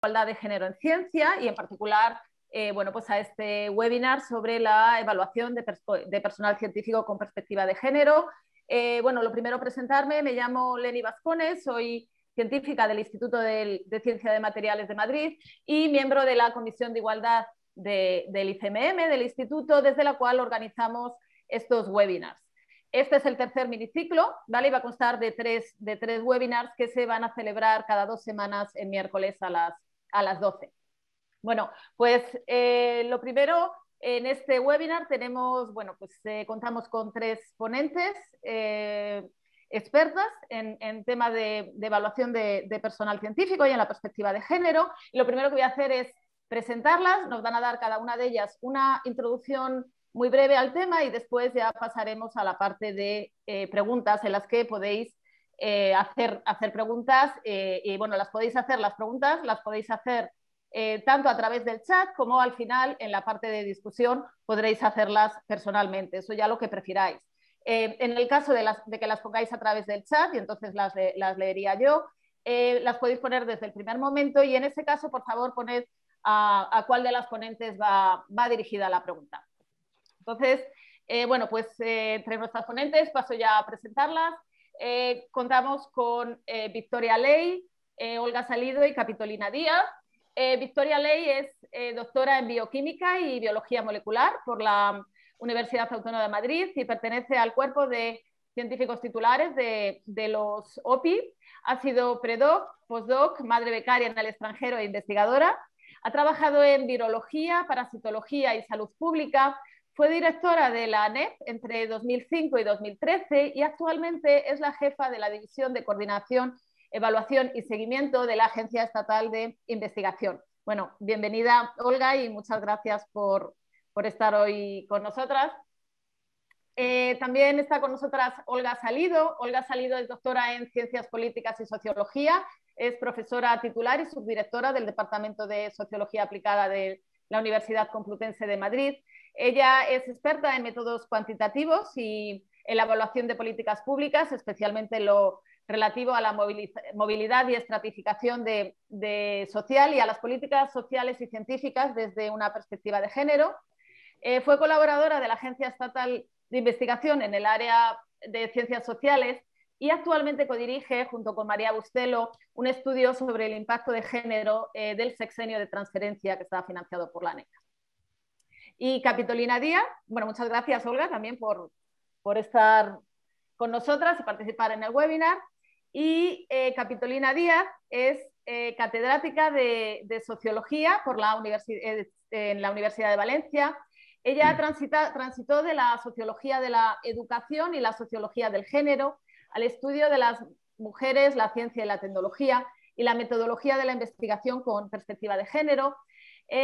igualdad de género en ciencia y en particular bueno, pues a este webinar sobre la evaluación de personal científico con perspectiva de género. Bueno, lo primero presentarme, me llamo Leni Vascones, soy científica del Instituto de Ciencia de Materiales de Madrid y miembro de la Comisión de Igualdad del ICMM, del Instituto, desde la cual organizamos estos webinars. Este es el tercer miniciclo, ¿vale? Y va a constar de tres webinars que se van a celebrar cada 2 semanas en miércoles a las 12. Bueno, pues lo primero, en este webinar tenemos, bueno, pues contamos con 3 ponentes expertas en tema de evaluación de personal científico y en la perspectiva de género. Y lo primero que voy a hacer es presentarlas, nos van a dar cada una de ellas una introducción muy breve al tema y después ya pasaremos a la parte de preguntas en las que podéis hacer preguntas y bueno, las preguntas las podéis hacer tanto a través del chat como al final en la parte de discusión podréis hacerlas personalmente, eso ya lo que prefiráis. En el caso de que las pongáis a través del chat y entonces las leería yo, las podéis poner desde el primer momento y en ese caso por favor poned a cuál de las ponentes va dirigida la pregunta. Entonces, bueno, pues entre nuestras ponentes paso ya a presentarlas. Contamos con Victoria Ley, Olga Salido y Capitolina Díaz. Victoria Ley es doctora en bioquímica y biología molecular por la Universidad Autónoma de Madrid y pertenece al cuerpo de científicos titulares de los OPI. Ha sido predoc, postdoc, madre becaria en el extranjero e investigadora. Ha trabajado en virología, parasitología y salud pública. Fue directora de la ANEP entre 2005 y 2013 y actualmente es la jefa de la División de Coordinación, Evaluación y Seguimiento de la Agencia Estatal de Investigación. Bueno, bienvenida Olga y muchas gracias por estar hoy con nosotras. También está con nosotras Olga Salido. Olga Salido es doctora en Ciencias Políticas y Sociología, es profesora titular y subdirectora del Departamento de Sociología Aplicada de la Universidad Complutense de Madrid. Ella es experta en métodos cuantitativos y en la evaluación de políticas públicas, especialmente lo relativo a la movilidad y estratificación social y a las políticas sociales y científicas desde una perspectiva de género. Fue colaboradora de la Agencia Estatal de Investigación en el área de Ciencias Sociales y actualmente codirige, junto con María Bustelo, un estudio sobre el impacto de género del sexenio de transferencia que está financiado por la ANECA. Y Capitolina Díaz, bueno, muchas gracias Olga también por estar con nosotras y participar en el webinar. Y Capitolina Díaz es catedrática de Sociología en la Universidad de Valencia. Ella transitó de la Sociología de la Educación y la Sociología del Género al estudio de las mujeres, la ciencia y la tecnología y la metodología de la investigación con perspectiva de género.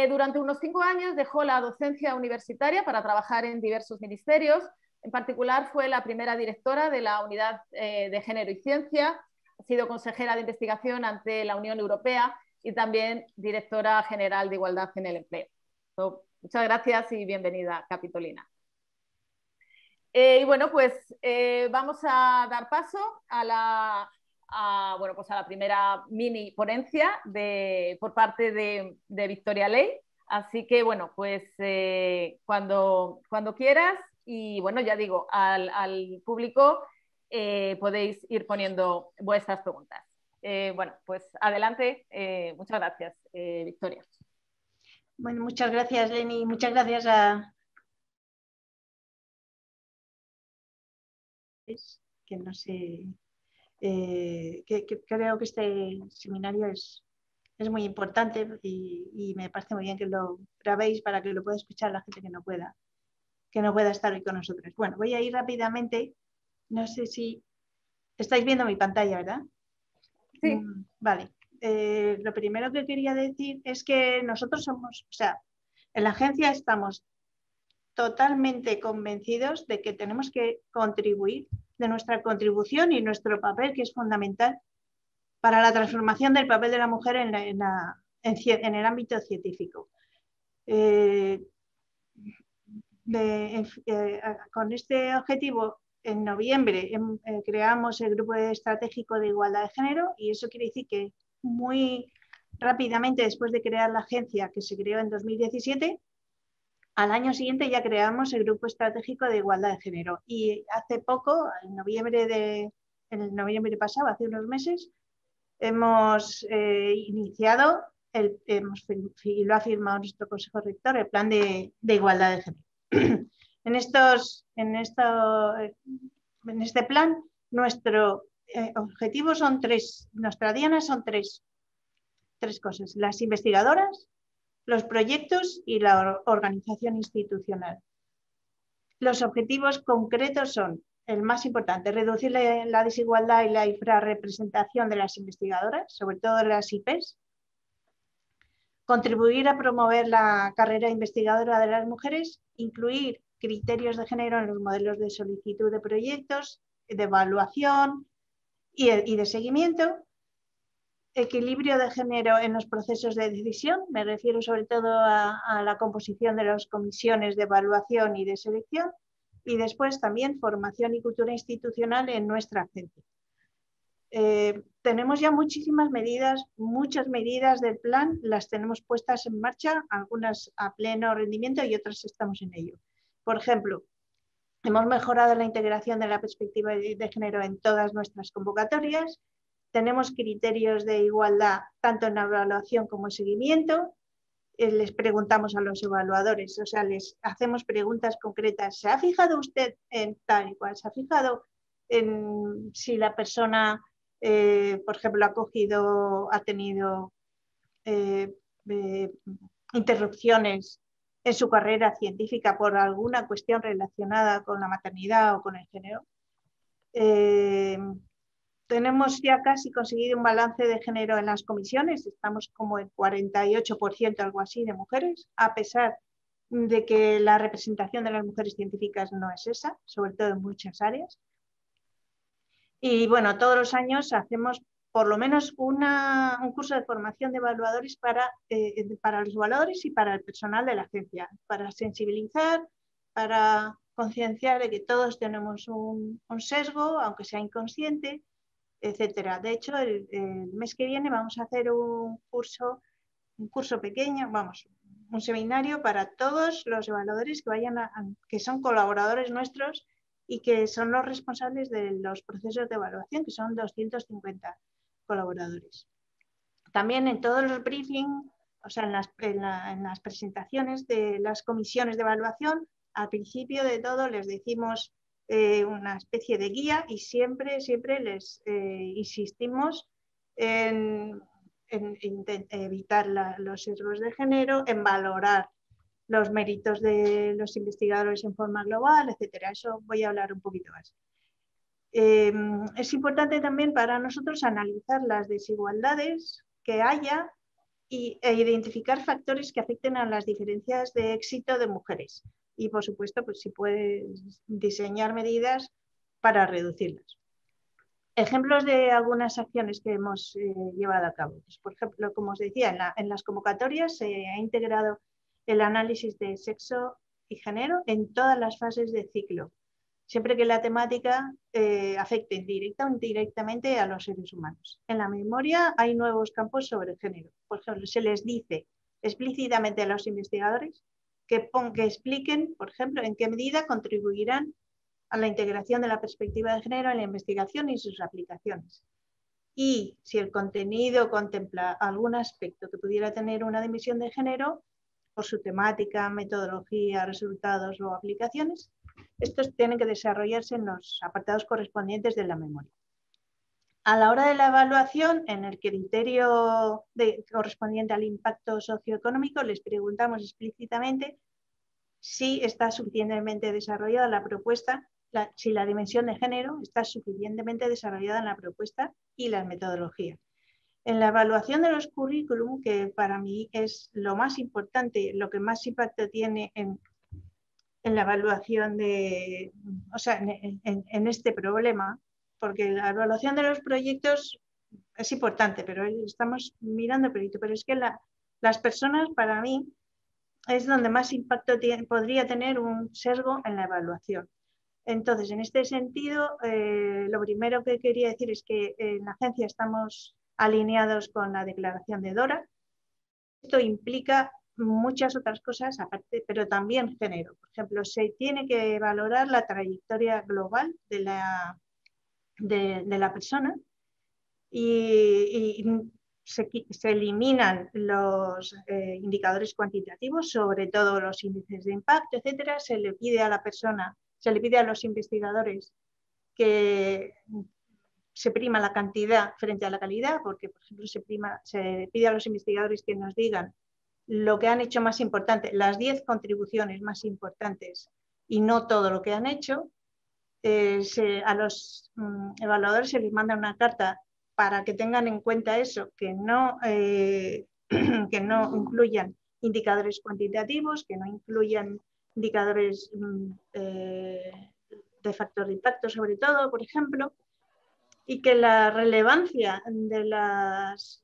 Durante unos 5 años dejó la docencia universitaria para trabajar en diversos ministerios. En particular fue la primera directora de la Unidad de Género y Ciencia, ha sido consejera de investigación ante la Unión Europea y también directora general de Igualdad en el Empleo. Muchas gracias y bienvenida, Capitolina. Y bueno, pues vamos a dar paso a la primera mini ponencia por parte de Victoria Ley. Así que, bueno, pues cuando quieras y, bueno, ya digo, al público podéis ir poniendo vuestras preguntas. Bueno, pues adelante. Muchas gracias, Victoria. Bueno, muchas gracias, Leni. Muchas gracias a... que no sé... que creo que este seminario es muy importante y me parece muy bien que lo grabéis para que lo pueda escuchar la gente que no pueda estar hoy con nosotros. Bueno, voy a ir rápidamente. No sé si estáis viendo mi pantalla, ¿verdad? Sí. Vale. Lo primero que quería decir es que nosotros somos, o sea, en la agencia estamos totalmente convencidos de que tenemos que contribuir, de nuestra contribución y nuestro papel, que es fundamental para la transformación del papel de la mujer en el ámbito científico. Con este objetivo, en noviembre creamos el Grupo Estratégico de Igualdad de Género y eso quiere decir que muy rápidamente, después de crear la agencia, que se creó en 2017, al año siguiente ya creamos el Grupo Estratégico de Igualdad de Género. Y hace poco, en noviembre pasado, hace unos meses, hemos iniciado, y lo ha firmado nuestro Consejo Rector, el Plan de Igualdad de Género. En este plan, nuestro objetivo son tres, nuestra diana son tres cosas: las investigadoras, los proyectos y la organización institucional. Los objetivos concretos son, el más importante, reducir la desigualdad y la infrarrepresentación de las investigadoras, sobre todo de las IPs, contribuir a promover la carrera investigadora de las mujeres, incluir criterios de género en los modelos de solicitud de proyectos, de evaluación y de seguimiento, equilibrio de género en los procesos de decisión, me refiero sobre todo a la composición de las comisiones de evaluación y de selección, y después también formación y cultura institucional en nuestra agencia. Tenemos ya muchísimas medidas, muchas medidas del plan, las tenemos puestas en marcha, algunas a pleno rendimiento y otras estamos en ello. Por ejemplo, hemos mejorado la integración de la perspectiva de género en todas nuestras convocatorias. Tenemos criterios de igualdad tanto en la evaluación como en seguimiento. Les preguntamos a los evaluadores, o sea, les hacemos preguntas concretas. ¿Se ha fijado usted en tal y cual? ¿Se ha fijado en si la persona, por ejemplo, ha tenido interrupciones en su carrera científica por alguna cuestión relacionada con la maternidad o con el género? Tenemos ya casi conseguido un balance de género en las comisiones, estamos como en 48%, algo así, de mujeres, a pesar de que la representación de las mujeres científicas no es esa, sobre todo en muchas áreas. Y bueno, todos los años hacemos por lo menos un curso de formación de evaluadores para los evaluadores y para el personal de la agencia, para sensibilizar, para concienciar de que todos tenemos un sesgo, aunque sea inconsciente, etcétera. De hecho, el mes que viene vamos a hacer un curso pequeño, un seminario para todos los evaluadores que son colaboradores nuestros y que son los responsables de los procesos de evaluación, que son 250 colaboradores. También en todos los briefings, o sea, en las presentaciones de las comisiones de evaluación, al principio de todo les decimos una especie de guía y siempre les insistimos en evitar los sesgos de género, en valorar los méritos de los investigadores en forma global, etcétera. Eso voy a hablar un poquito más. Es importante también para nosotros analizar las desigualdades que haya e identificar factores que afecten a las diferencias de éxito de mujeres. Y, por supuesto, pues si puedes diseñar medidas para reducirlas. Ejemplos de algunas acciones que hemos llevado a cabo. Pues, por ejemplo, como os decía, en las convocatorias se ha integrado el análisis de sexo y género en todas las fases del ciclo, siempre que la temática afecte directa o indirectamente a los seres humanos. En la memoria hay nuevos campos sobre género. Por ejemplo, se les dice explícitamente a los investigadores que expliquen, por ejemplo, en qué medida contribuirán a la integración de la perspectiva de género en la investigación y sus aplicaciones. Y si el contenido contempla algún aspecto que pudiera tener una dimensión de género, por su temática, metodología, resultados o aplicaciones, estos tienen que desarrollarse en los apartados correspondientes de la memoria. A la hora de la evaluación, en el criterio correspondiente al impacto socioeconómico, les preguntamos explícitamente si está suficientemente desarrollada la propuesta, si la dimensión de género está suficientemente desarrollada en la propuesta y las metodologías. En la evaluación de los currículum, que para mí es lo más importante, lo que más impacto tiene en la evaluación en este problema, porque la evaluación de los proyectos es importante, pero estamos mirando el proyecto, pero es que las personas, para mí, es donde más impacto podría tener un sesgo en la evaluación. Entonces, en este sentido, lo primero que quería decir es que en la agencia estamos alineados con la declaración de DORA. Esto implica muchas otras cosas aparte, pero también género. Por ejemplo, se tiene que valorar la trayectoria global de la persona y se eliminan los indicadores cuantitativos, sobre todo los índices de impacto, etcétera. Se le pide a la persona, se le pide a los investigadores que se prima la cantidad frente a la calidad, porque, por ejemplo, se pide a los investigadores que nos digan lo que han hecho más importante, las 10 contribuciones más importantes y no todo lo que han hecho. A los evaluadores se les manda una carta para que tengan en cuenta eso, que no incluyan indicadores cuantitativos, que no incluyan indicadores de factor de impacto, sobre todo, por ejemplo, y que la relevancia de las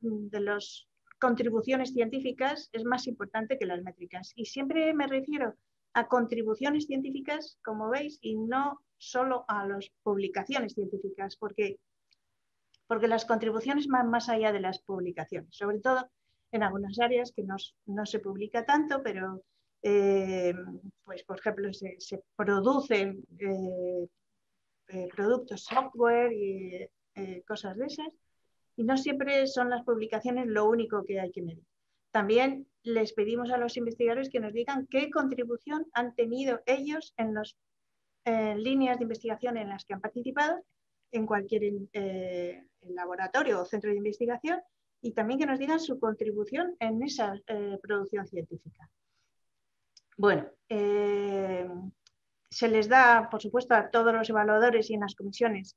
contribuciones científicas es más importante que las métricas. Y siempre me refiero a contribuciones científicas, como veis, y no solo a las publicaciones científicas, porque las contribuciones van más allá de las publicaciones, sobre todo en algunas áreas que no se publica tanto, pero pues por ejemplo se producen productos software y cosas de esas, y no siempre son las publicaciones lo único que hay que medir. También les pedimos a los investigadores que nos digan qué contribución han tenido ellos en las líneas de investigación en las que han participado, en cualquier laboratorio o centro de investigación, y también que nos digan su contribución en esa producción científica. Bueno, se les da, por supuesto, a todos los evaluadores y en las comisiones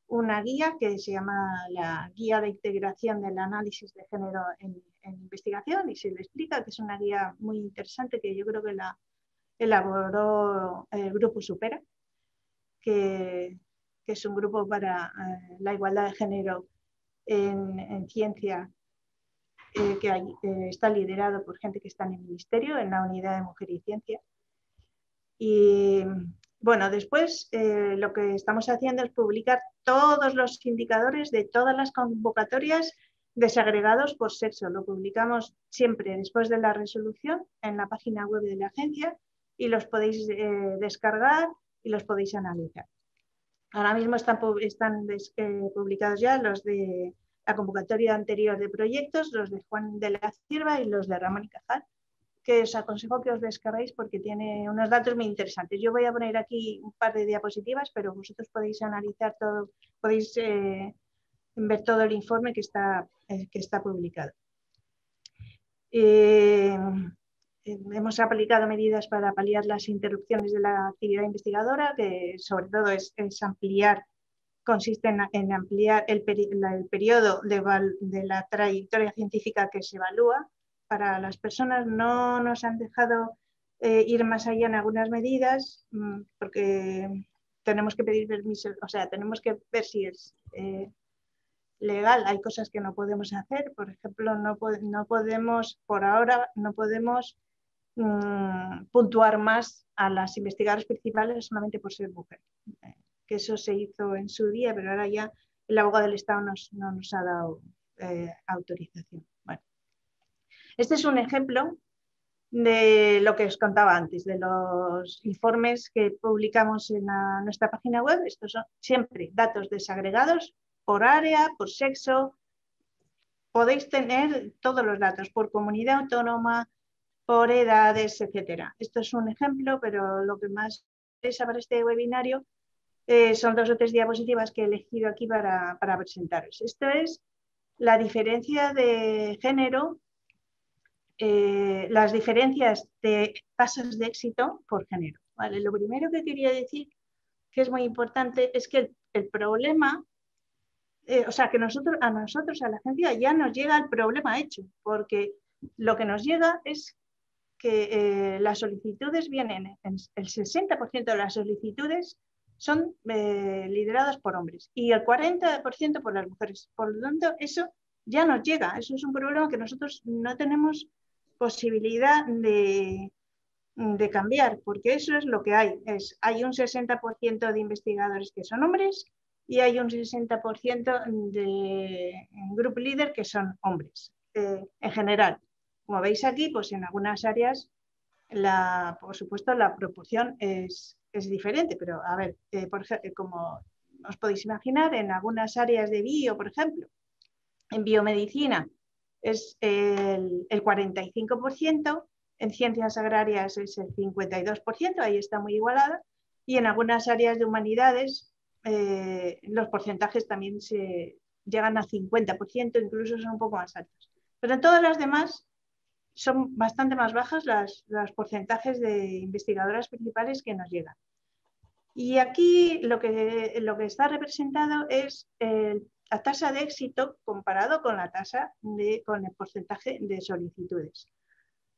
una guía que se llama la Guía de Integración del Análisis de Género en Investigación, y se le explica que es una guía muy interesante que yo creo que la elaboró el Grupo Supera, que es un grupo para la igualdad de género en ciencia, que está liderado por gente que está en el Ministerio, en la Unidad de Mujer y Ciencia. Y bueno, después lo que estamos haciendo es publicar todos los indicadores de todas las convocatorias desagregados por sexo. Lo publicamos siempre después de la resolución en la página web de la agencia y los podéis descargar y los podéis analizar. Ahora mismo están publicados ya los de la convocatoria anterior de proyectos, los de Juan de la Cierva y los de Ramón y Cajal, que os aconsejo que os descarguéis porque tiene unos datos muy interesantes. Yo voy a poner aquí un par de diapositivas, pero vosotros podéis analizar todo, podéis ver todo el informe que está publicado. Hemos aplicado medidas para paliar las interrupciones de la actividad investigadora, que sobre todo consiste en ampliar el periodo de la trayectoria científica que se evalúa. Para las personas no nos han dejado ir más allá en algunas medidas, porque tenemos que pedir permiso, o sea, tenemos que ver si es legal. Hay cosas que no podemos hacer, por ejemplo, no podemos, por ahora, no podemos puntuar más a las investigadoras principales solamente por ser mujer. Que eso se hizo en su día, pero ahora ya el abogado del Estado no nos ha dado autorización. Bueno. Este es un ejemplo de lo que os contaba antes, de los informes que publicamos en nuestra página web. Estos son siempre datos desagregados por área, por sexo. Podéis tener todos los datos por comunidad autónoma, por edades, etcétera. Esto es un ejemplo, pero lo que más interesa para este webinario son 2 o 3 diapositivas que he elegido aquí para presentaros. Esto es la diferencia de género, las diferencias de tasas de éxito por género. ¿Vale? Lo primero que quería decir, que es muy importante, es que el problema, o sea, que a nosotros, a la agencia, ya nos llega el problema hecho, porque lo que nos llega es que las solicitudes vienen, el 60% de las solicitudes son lideradas por hombres y el 40% por las mujeres. Por lo tanto, eso ya nos llega. Eso es un problema que nosotros no tenemos posibilidad de cambiar, porque eso es lo que hay. Hay un 60% de investigadores que son hombres y hay un 60% de group leader que son hombres. En general, como veis aquí, pues en algunas áreas, por supuesto, la proporción es diferente, pero a ver, por ejemplo, como os podéis imaginar, en algunas áreas de bio, por ejemplo, en biomedicina es el 45%, en ciencias agrarias es el 52%, ahí está muy igualada, y en algunas áreas de humanidades los porcentajes también se llegan a 50%, incluso son un poco más altos. Pero en todas las demás son bastante más bajas los porcentajes de investigadoras principales que nos llegan. Y aquí lo que está representado es la tasa de éxito comparado con la con el porcentaje de solicitudes.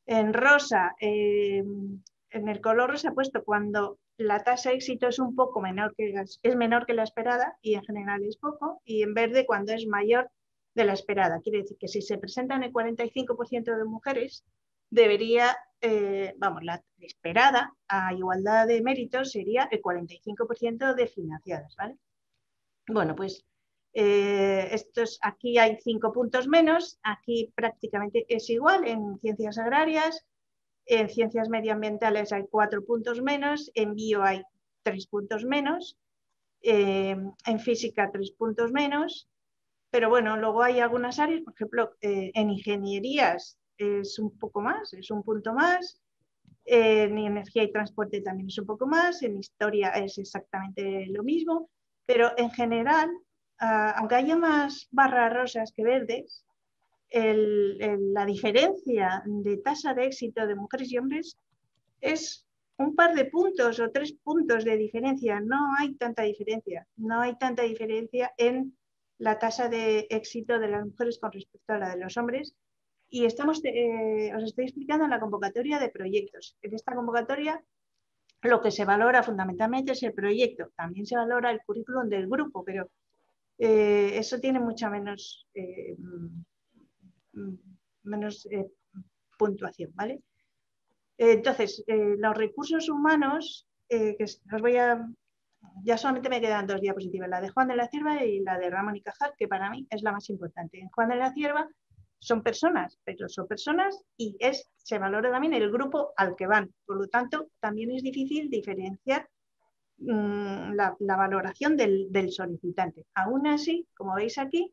En rosa, en el color rosa puesto cuando la tasa de éxito es un poco menor es menor que la esperada y en general es poco, y en verde cuando es mayor de la esperada. Quiere decir que si se presentan el 45% de mujeres, debería, la esperada a igualdad de méritos sería el 45% de financiadas, ¿vale? Bueno, pues aquí hay 5 puntos menos, aquí prácticamente es igual en ciencias agrarias, en ciencias medioambientales hay 4 puntos menos, en bio hay 3 puntos menos, en física 3 puntos menos, pero bueno, luego hay algunas áreas, por ejemplo, en ingenierías es un poco más, es un punto más, en energía y transporte también es un poco más, en historia es exactamente lo mismo, pero en general, aunque haya más barras rosas que verdes, la diferencia de tasa de éxito de mujeres y hombres es un par de puntos o 3 puntos de diferencia. No hay tanta diferencia. No hay tanta diferencia en la tasa de éxito de las mujeres con respecto a la de los hombres. Y os estoy explicando en la convocatoria de proyectos. En esta convocatoria lo que se valora fundamentalmente es el proyecto. También se valora el currículum del grupo, pero eso tiene mucha menos puntuación, ¿vale? Entonces, los recursos humanos, que os voy a... Ya solamente me quedan 2 diapositivas, la de Juan de la Cierva y la de Ramón y Cajal, que para mí es la más importante. En Juan de la Cierva son personas, pero son personas y se valora también el grupo al que van. Por lo tanto, también es difícil diferenciar la valoración del solicitante. Aún así, como veis aquí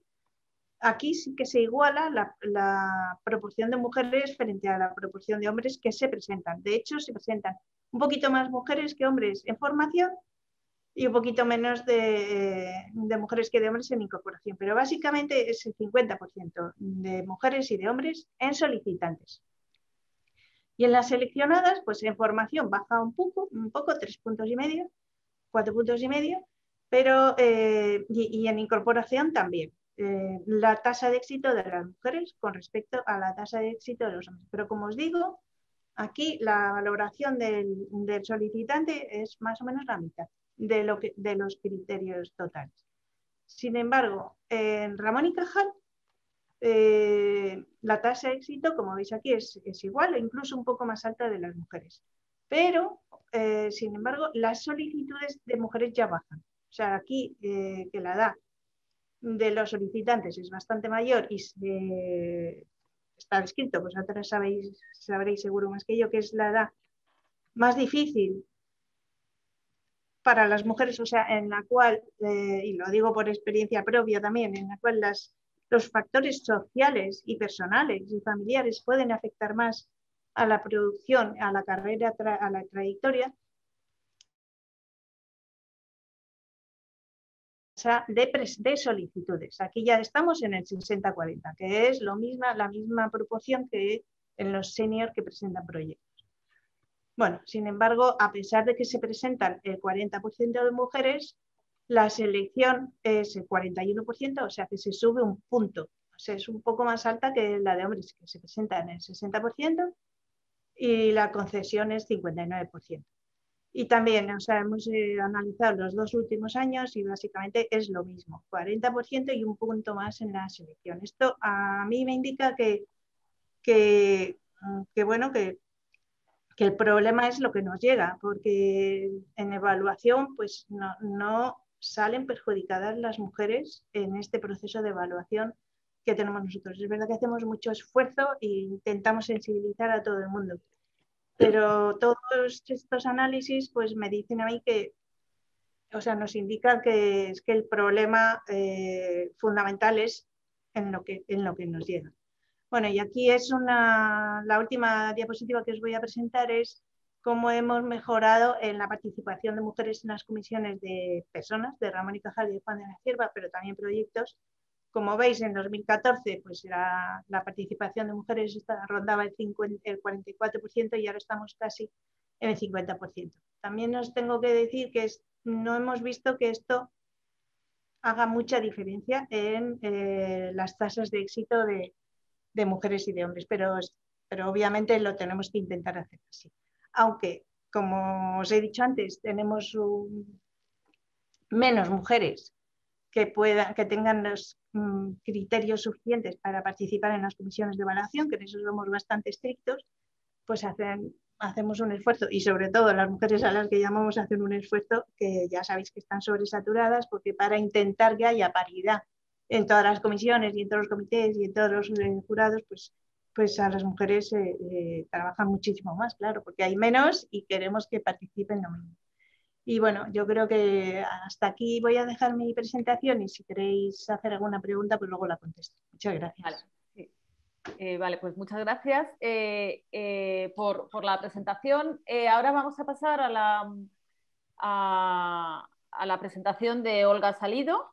sí que se iguala la proporción de mujeres frente a la proporción de hombres que se presentan. De hecho, se presentan un poquito más mujeres que hombres en formación y un poquito menos de mujeres que de hombres en incorporación. Pero básicamente es el 50% de mujeres y de hombres en solicitantes. Y en las seleccionadas, pues en formación baja un poco, 3,5 puntos, 4,5 puntos, pero y en incorporación también. La tasa de éxito de las mujeres con respecto a la tasa de éxito de los hombres. Pero como os digo, aquí la valoración del solicitante es más o menos la mitad de los criterios totales. Sin embargo, en Ramón y Cajal, la tasa de éxito, como veis aquí, es igual o incluso un poco más alta de las mujeres. Pero, sin embargo, las solicitudes de mujeres ya bajan. O sea, aquí que la edad de los solicitantes es bastante mayor y está descrito, vosotros sabréis seguro más que yo, que es la edad más difícil para las mujeres, o sea, en la cual, y lo digo por experiencia propia también, en la cual los factores sociales y personales y familiares pueden afectar más a la producción, a la carrera, a la trayectoria, de solicitudes. Aquí ya estamos en el 60-40, que es la misma proporción que en los senior que presentan proyectos. Bueno, sin embargo, a pesar de que se presentan el 40% de mujeres, la selección es el 41%, o sea que se sube un punto. O sea, es un poco más alta que la de hombres, que se presentan el 60%, y la concesión es 59%. Y también, o sea, hemos analizado los 2 últimos años y básicamente es lo mismo, 40% y un punto más en la selección. Esto a mí me indica bueno, que el problema es lo que nos llega, porque en evaluación pues no salen perjudicadas las mujeres en este proceso de evaluación que tenemos nosotros. Es verdad que hacemos mucho esfuerzo e intentamos sensibilizar a todo el mundo, pero todos estos análisis pues me dicen a mí que, o sea, nos indican que es que el problema fundamental es en lo que nos llega. Bueno, y aquí es la última diapositiva que os voy a presentar es cómo hemos mejorado en la participación de mujeres en las comisiones de personas, de Ramón y Cajal y de Juan de la Cierva, pero también proyectos. Como veis, en 2014 pues la participación de mujeres rondaba el 44% y ahora estamos casi en el 50%. También os tengo que decir que no hemos visto que esto haga mucha diferencia en las tasas de éxito de mujeres y de hombres, pero obviamente lo tenemos que intentar hacer así. Aunque, como os he dicho antes, tenemos menos mujeres que tengan los criterios suficientes para participar en las comisiones de evaluación, que en eso somos bastante estrictos, pues hacemos un esfuerzo, y sobre todo las mujeres a las que llamamos a hacer un esfuerzo, que ya sabéis que están sobresaturadas, porque para intentar que haya paridad en todas las comisiones y en todos los comités y en todos los jurados, pues a las mujeres trabajan muchísimo más, claro, porque hay menos y queremos que participen lo mismo. Y bueno, yo creo que hasta aquí voy a dejar mi presentación y si queréis hacer alguna pregunta, pues luego la contesto. Muchas gracias. Vale. Vale, pues muchas gracias por la presentación. Ahora vamos a pasar a la presentación de Olga Salido.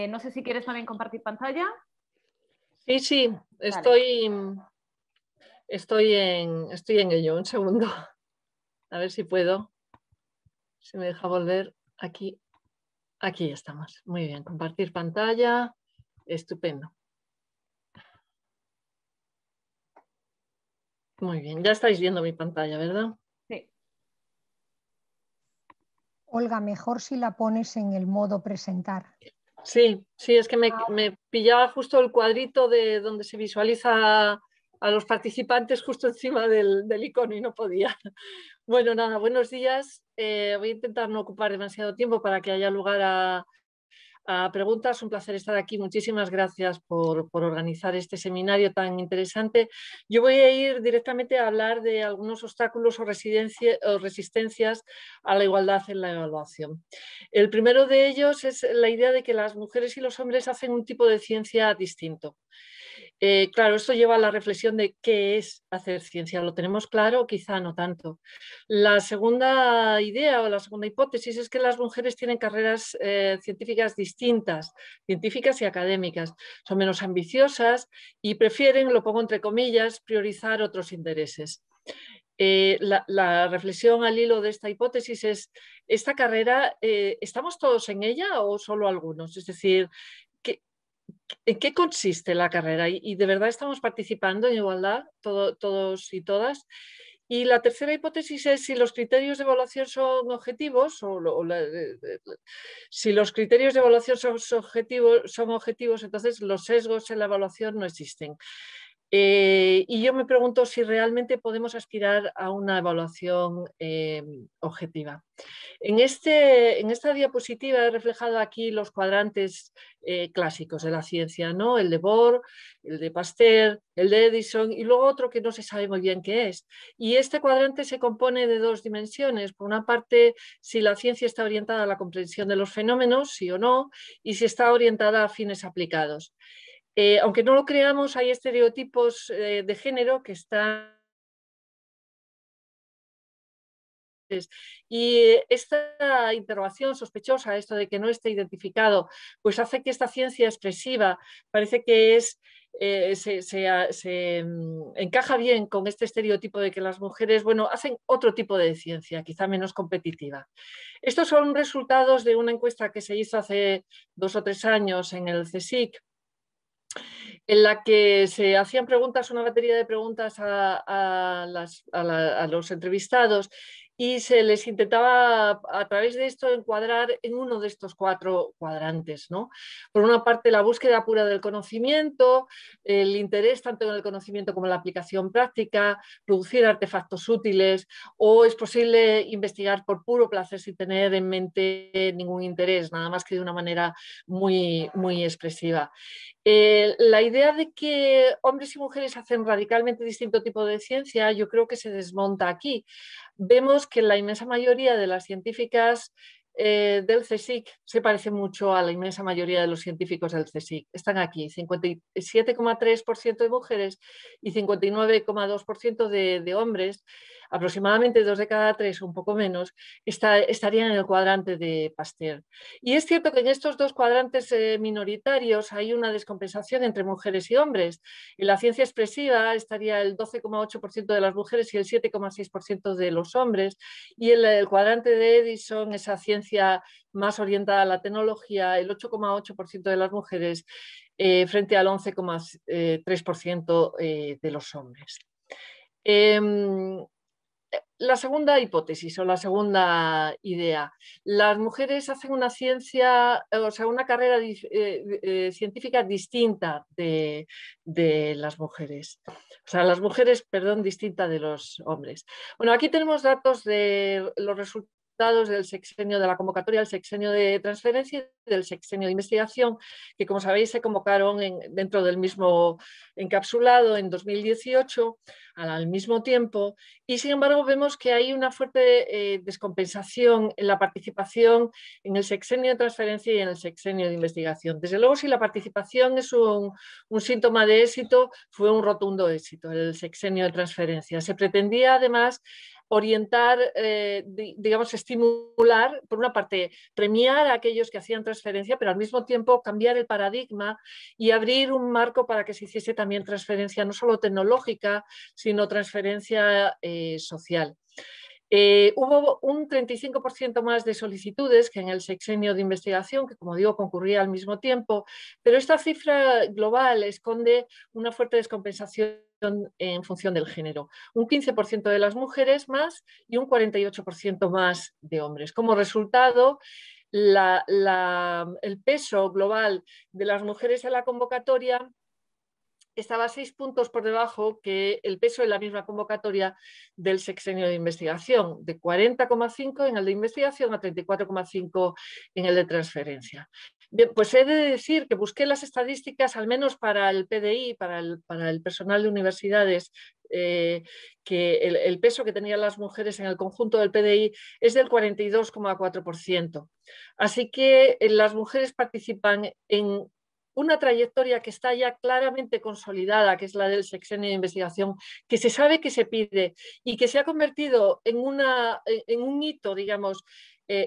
No sé si quieres también compartir pantalla. Sí, Vale. estoy en ello. Un segundo. A ver si puedo. Si me deja volver aquí. Aquí estamos. Muy bien. Compartir pantalla. Estupendo. Muy bien. Ya estáis viendo mi pantalla, ¿verdad? Sí. Olga, mejor si la pones en el modo presentar. Sí, es que me pillaba justo el cuadrito de donde se visualiza a los participantes justo encima del icono y no podía. Bueno, nada, buenos días. Voy a intentar no ocupar demasiado tiempo para que haya lugar a preguntas. Un placer estar aquí. Muchísimas gracias por organizar este seminario tan interesante. Yo voy a ir directamente a hablar de algunos obstáculos o resistencias a la igualdad en la evaluación. El primero de ellos es la idea de que las mujeres y los hombres hacen un tipo de ciencia distinto. Claro, esto lleva a la reflexión de qué es hacer ciencia. ¿Lo tenemos claro? Quizá no tanto. La segunda idea o la segunda hipótesis es que las mujeres tienen carreras científicas distintas, científicas y académicas. Son menos ambiciosas y prefieren, lo pongo entre comillas, priorizar otros intereses. La reflexión al hilo de esta hipótesis es, ¿esta carrera estamos todos en ella o solo algunos? Es decir, ¿en qué consiste la carrera? ¿Y de verdad estamos participando en igualdad todos y todas? Y la tercera hipótesis es si los criterios de evaluación son objetivos si los criterios de evaluación son objetivos, entonces los sesgos en la evaluación no existen. Y yo me pregunto si realmente podemos aspirar a una evaluación objetiva. En esta diapositiva he reflejado aquí los cuadrantes clásicos de la ciencia, ¿no? El de Bohr, el de Pasteur, el de Edison y luego otro que no se sabe muy bien qué es. Y este cuadrante se compone de dos dimensiones. Por una parte, si la ciencia está orientada a la comprensión de los fenómenos, sí o no, y si está orientada a fines aplicados. Aunque no lo creamos, hay estereotipos de género que están... Y esta interrogación sospechosa, esto de que no esté identificado, pues hace que esta ciencia expresiva parece que se encaja bien con este estereotipo de que las mujeres, bueno, hacen otro tipo de ciencia, quizá menos competitiva. Estos son resultados de una encuesta que se hizo hace 2 o 3 años en el CSIC, en la que se hacían preguntas, una batería de preguntas a los entrevistados, y se les intentaba a través de esto encuadrar en uno de estos 4 cuadrantes, ¿no? Por una parte, la búsqueda pura del conocimiento, el interés tanto en el conocimiento como en la aplicación práctica, producir artefactos útiles, o es posible investigar por puro placer sin tener en mente ningún interés, nada más que de una manera muy, muy expresiva. La idea de que hombres y mujeres hacen radicalmente distinto tipo de ciencia, yo creo que se desmonta aquí. Vemos que la inmensa mayoría de las científicas del CSIC se parece mucho a la inmensa mayoría de los científicos del CSIC. Están aquí, 57,3% de mujeres y 59,2% de hombres, aproximadamente 2 de cada 3, un poco menos, estarían en el cuadrante de Pasteur. Y es cierto que en estos 2 cuadrantes minoritarios hay una descompensación entre mujeres y hombres. En la ciencia expresiva estaría el 12,8% de las mujeres y el 7,6% de los hombres, y en el cuadrante de Edison, esa ciencia más orientada a la tecnología, el 8,8% de las mujeres frente al 11,3% de los hombres. La segunda hipótesis o la segunda idea: las mujeres hacen una ciencia, o sea, una carrera científica distinta de las mujeres. O sea, las mujeres, perdón, distinta de los hombres. Bueno, aquí tenemos datos de los resultados del sexenio de la convocatoria, del sexenio de transferencia y del sexenio de investigación, que como sabéis se convocaron dentro del mismo encapsulado en 2018, al mismo tiempo, y sin embargo vemos que hay una fuerte descompensación en la participación en el sexenio de transferencia y en el sexenio de investigación. Desde luego, si la participación es un síntoma de éxito, fue un rotundo éxito el sexenio de transferencia. Se pretendía además orientar, digamos, estimular, por una parte, premiar a aquellos que hacían transferencia, pero al mismo tiempo cambiar el paradigma y abrir un marco para que se hiciese también transferencia no solo tecnológica, sino transferencia social. Hubo un 35% más de solicitudes que en el sexenio de investigación, que como digo concurría al mismo tiempo, pero esta cifra global esconde una fuerte descompensación en función del género. Un 15% de las mujeres más y un 48% más de hombres. Como resultado, el peso global de las mujeres en la convocatoria estaba 6 puntos por debajo que el peso de la misma convocatoria del sexenio de investigación, de 40,5 en el de investigación a 34,5 en el de transferencia. Bien, pues he de decir que busqué las estadísticas, al menos para el PDI, para el personal de universidades, que el peso que tenían las mujeres en el conjunto del PDI es del 42,4%. Así que las mujeres participan en una trayectoria que está ya claramente consolidada, que es la del sexenio de investigación, que se sabe que se pide y que se ha convertido en un hito, digamos,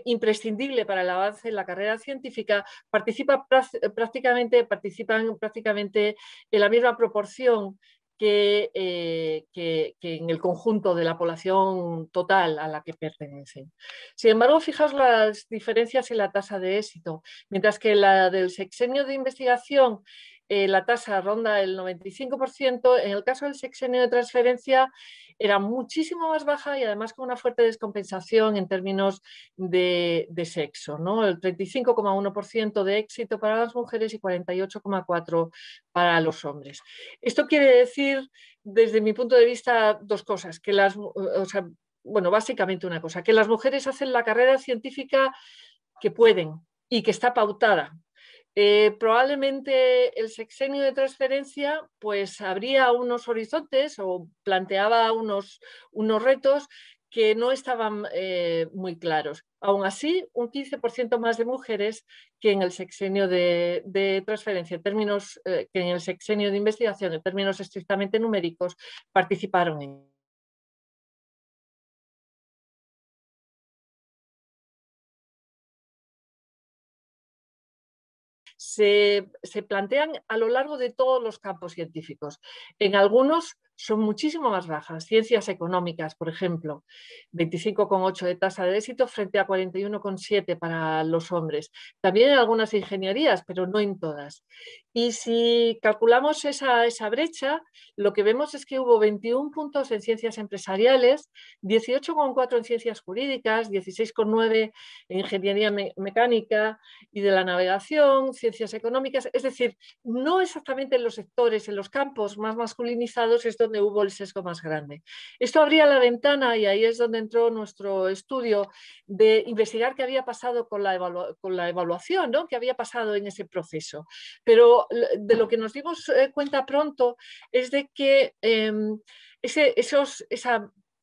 imprescindible para el avance en la carrera científica. Participan prácticamente en la misma proporción que en el conjunto de la población total a la que pertenecen. Sin embargo, fijaos las diferencias en la tasa de éxito. Mientras que la del sexenio de investigación, la tasa ronda el 95%, en el caso del sexenio de transferencia era muchísimo más baja y además con una fuerte descompensación en términos de sexo, ¿no? El 35,1% de éxito para las mujeres y 48,4% para los hombres. Esto quiere decir, desde mi punto de vista, 2 cosas, que básicamente una cosa, que las mujeres hacen la carrera científica que pueden y que está pautada. Probablemente el sexenio de transferencia pues abría unos horizontes o planteaba unos retos que no estaban muy claros. Aún así, un 15% más de mujeres que en el sexenio de transferencia, en términos, que en el sexenio de investigación, en términos estrictamente numéricos, participaron en. Se plantean a lo largo de todos los campos científicos. En algunos son muchísimo más bajas. Ciencias económicas, por ejemplo, 25,8 de tasa de éxito frente a 41,7 para los hombres. También en algunas ingenierías, pero no en todas. Y si calculamos esa brecha, lo que vemos es que hubo 21 puntos en ciencias empresariales, 18,4 en ciencias jurídicas, 16,9 en ingeniería mecánica y de la navegación, ciencias económicas. Es decir, no exactamente en los sectores, en los campos más masculinizados es donde hubo el sesgo más grande. Esto abría la ventana, y ahí es donde entró nuestro estudio, de investigar qué había pasado con la evaluación, ¿no? Qué había pasado en ese proceso. Pero de lo que nos dimos cuenta pronto es de que esos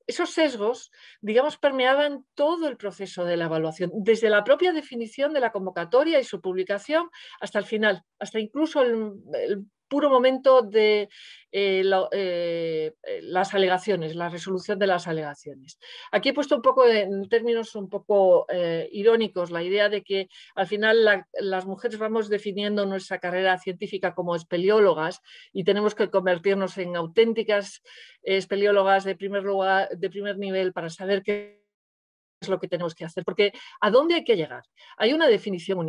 sesgos, digamos, permeaban todo el proceso de la evaluación, desde la propia definición de la convocatoria y su publicación hasta el final, hasta incluso el puro momento de las alegaciones, la resolución de las alegaciones. Aquí he puesto un poco, en términos un poco irónicos, la idea de que al final las mujeres vamos definiendo nuestra carrera científica como espeleólogas y tenemos que convertirnos en auténticas espeleólogas de primer nivel para saber qué es lo que tenemos que hacer, porque ¿a dónde hay que llegar? Hay una definición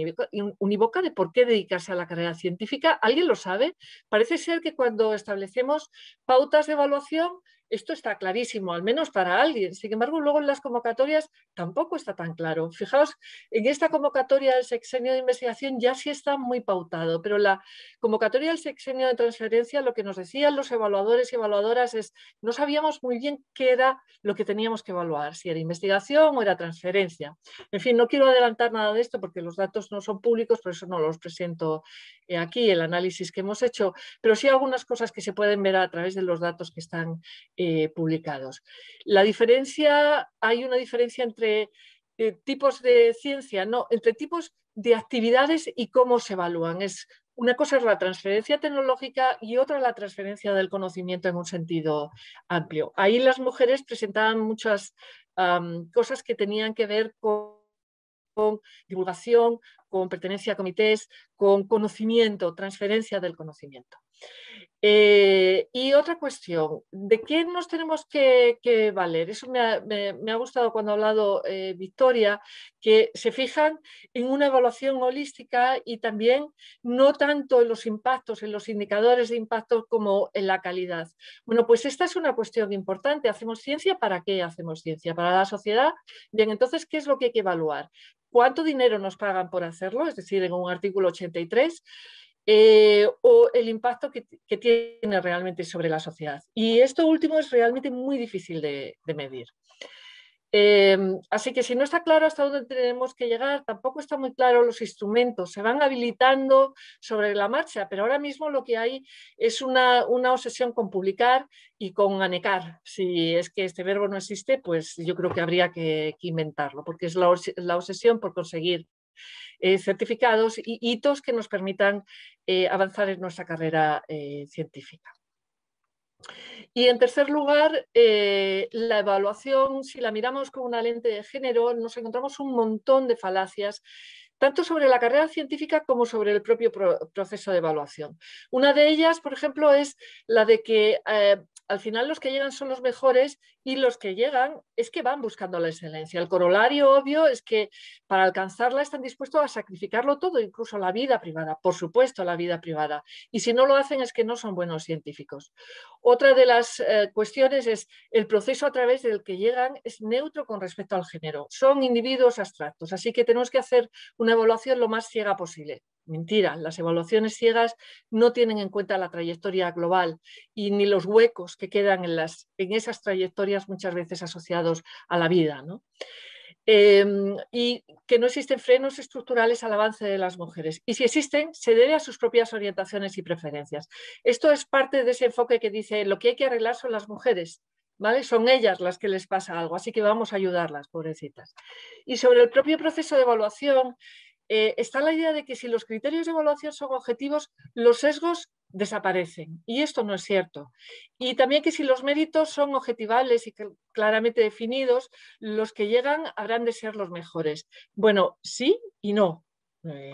unívoca de por qué dedicarse a la carrera científica. ¿Alguien lo sabe? Parece ser que cuando establecemos pautas de evaluación, esto está clarísimo, al menos para alguien. Sin embargo, luego en las convocatorias tampoco está tan claro. Fijaos, en esta convocatoria del sexenio de investigación ya sí está muy pautado, pero la convocatoria del sexenio de transferencia, lo que nos decían los evaluadores y evaluadoras es, no sabíamos muy bien qué era lo que teníamos que evaluar, si era investigación o era transferencia. En fin, no quiero adelantar nada de esto porque los datos no son públicos, por eso no los presento aquí, el análisis que hemos hecho, pero sí algunas cosas que se pueden ver a través de los datos que están publicados. Hay una diferencia entre tipos de ciencia, no, entre tipos de actividades y cómo se evalúan. Una cosa es la transferencia tecnológica y otra la transferencia del conocimiento en un sentido amplio. Ahí las mujeres presentaban muchas cosas que tenían que ver con divulgación, con pertenencia a comités, con conocimiento, transferencia del conocimiento. Y otra cuestión, ¿de qué nos tenemos que valer? Eso me ha gustado cuando ha hablado Victoria, que se fijan en una evaluación holística y también no tanto en los impactos, en los indicadores de impacto como en la calidad. Bueno, pues esta es una cuestión importante. ¿Hacemos ciencia? ¿Para qué hacemos ciencia? ¿Para la sociedad? Bien, entonces, ¿qué es lo que hay que evaluar? ¿Cuánto dinero nos pagan por hacerlo? Es decir, en un artículo 83. O el impacto que tiene realmente sobre la sociedad. Y esto último es realmente muy difícil de medir. Así que si no está claro hasta dónde tenemos que llegar, tampoco está muy claro los instrumentos. Se van habilitando sobre la marcha, pero ahora mismo lo que hay es una obsesión con publicar y con anecar. Si es que este verbo no existe, pues yo creo que habría que inventarlo, porque es la obsesión por conseguir certificados y hitos que nos permitan avanzar en nuestra carrera científica. Y en tercer lugar, la evaluación, si la miramos con una lente de género, nos encontramos un montón de falacias, tanto sobre la carrera científica como sobre el propio proceso de evaluación. Una de ellas, por ejemplo, es la de que al final los que llegan son los mejores y los que llegan es que van buscando la excelencia. El corolario obvio es que para alcanzarla están dispuestos a sacrificarlo todo, incluso la vida privada, por supuesto la vida privada. Y si no lo hacen es que no son buenos científicos. Otra de las cuestiones es el proceso a través del que llegan es neutro con respecto al género. Son individuos abstractos, así que tenemos que hacer una evaluación lo más ciega posible. Mentira, las evaluaciones ciegas no tienen en cuenta la trayectoria global y ni los huecos que quedan en esas trayectorias muchas veces asociados a la vida, ¿no? Y que no existen frenos estructurales al avance de las mujeres. Y si existen, se debe a sus propias orientaciones y preferencias. Esto es parte de ese enfoque que dice lo que hay que arreglar son las mujeres, ¿vale? Son ellas las que les pasa algo, así que vamos a ayudarlas, pobrecitas. Y sobre el propio proceso de evaluación, está la idea de que si los criterios de evaluación son objetivos, los sesgos desaparecen. Y esto no es cierto. Y también que si los méritos son objetivables y claramente definidos, los que llegan habrán de ser los mejores. Bueno, sí y no.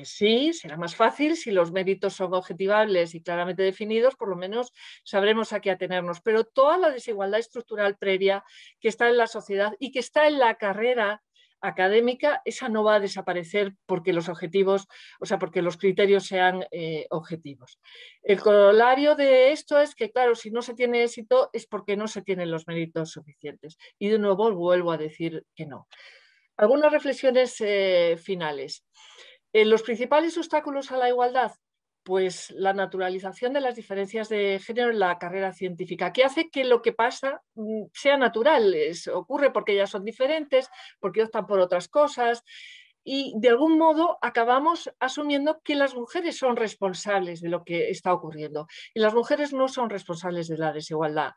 Sí, será más fácil si los méritos son objetivables y claramente definidos, por lo menos sabremos a qué atenernos. Pero toda la desigualdad estructural previa que está en la sociedad y que está en la carrera académica, esa no va a desaparecer porque los objetivos, o sea, porque los criterios sean objetivos. El corolario de esto es que, claro, si no se tiene éxito es porque no se tienen los méritos suficientes. Y de nuevo vuelvo a decir que no. Algunas reflexiones finales. Los principales obstáculos a la igualdad, pues la naturalización de las diferencias de género en la carrera científica, que hace que lo que pasa sea natural. Ocurre porque ellas son diferentes, porque optan por otras cosas, y de algún modo acabamos asumiendo que las mujeres son responsables de lo que está ocurriendo y las mujeres no son responsables de la desigualdad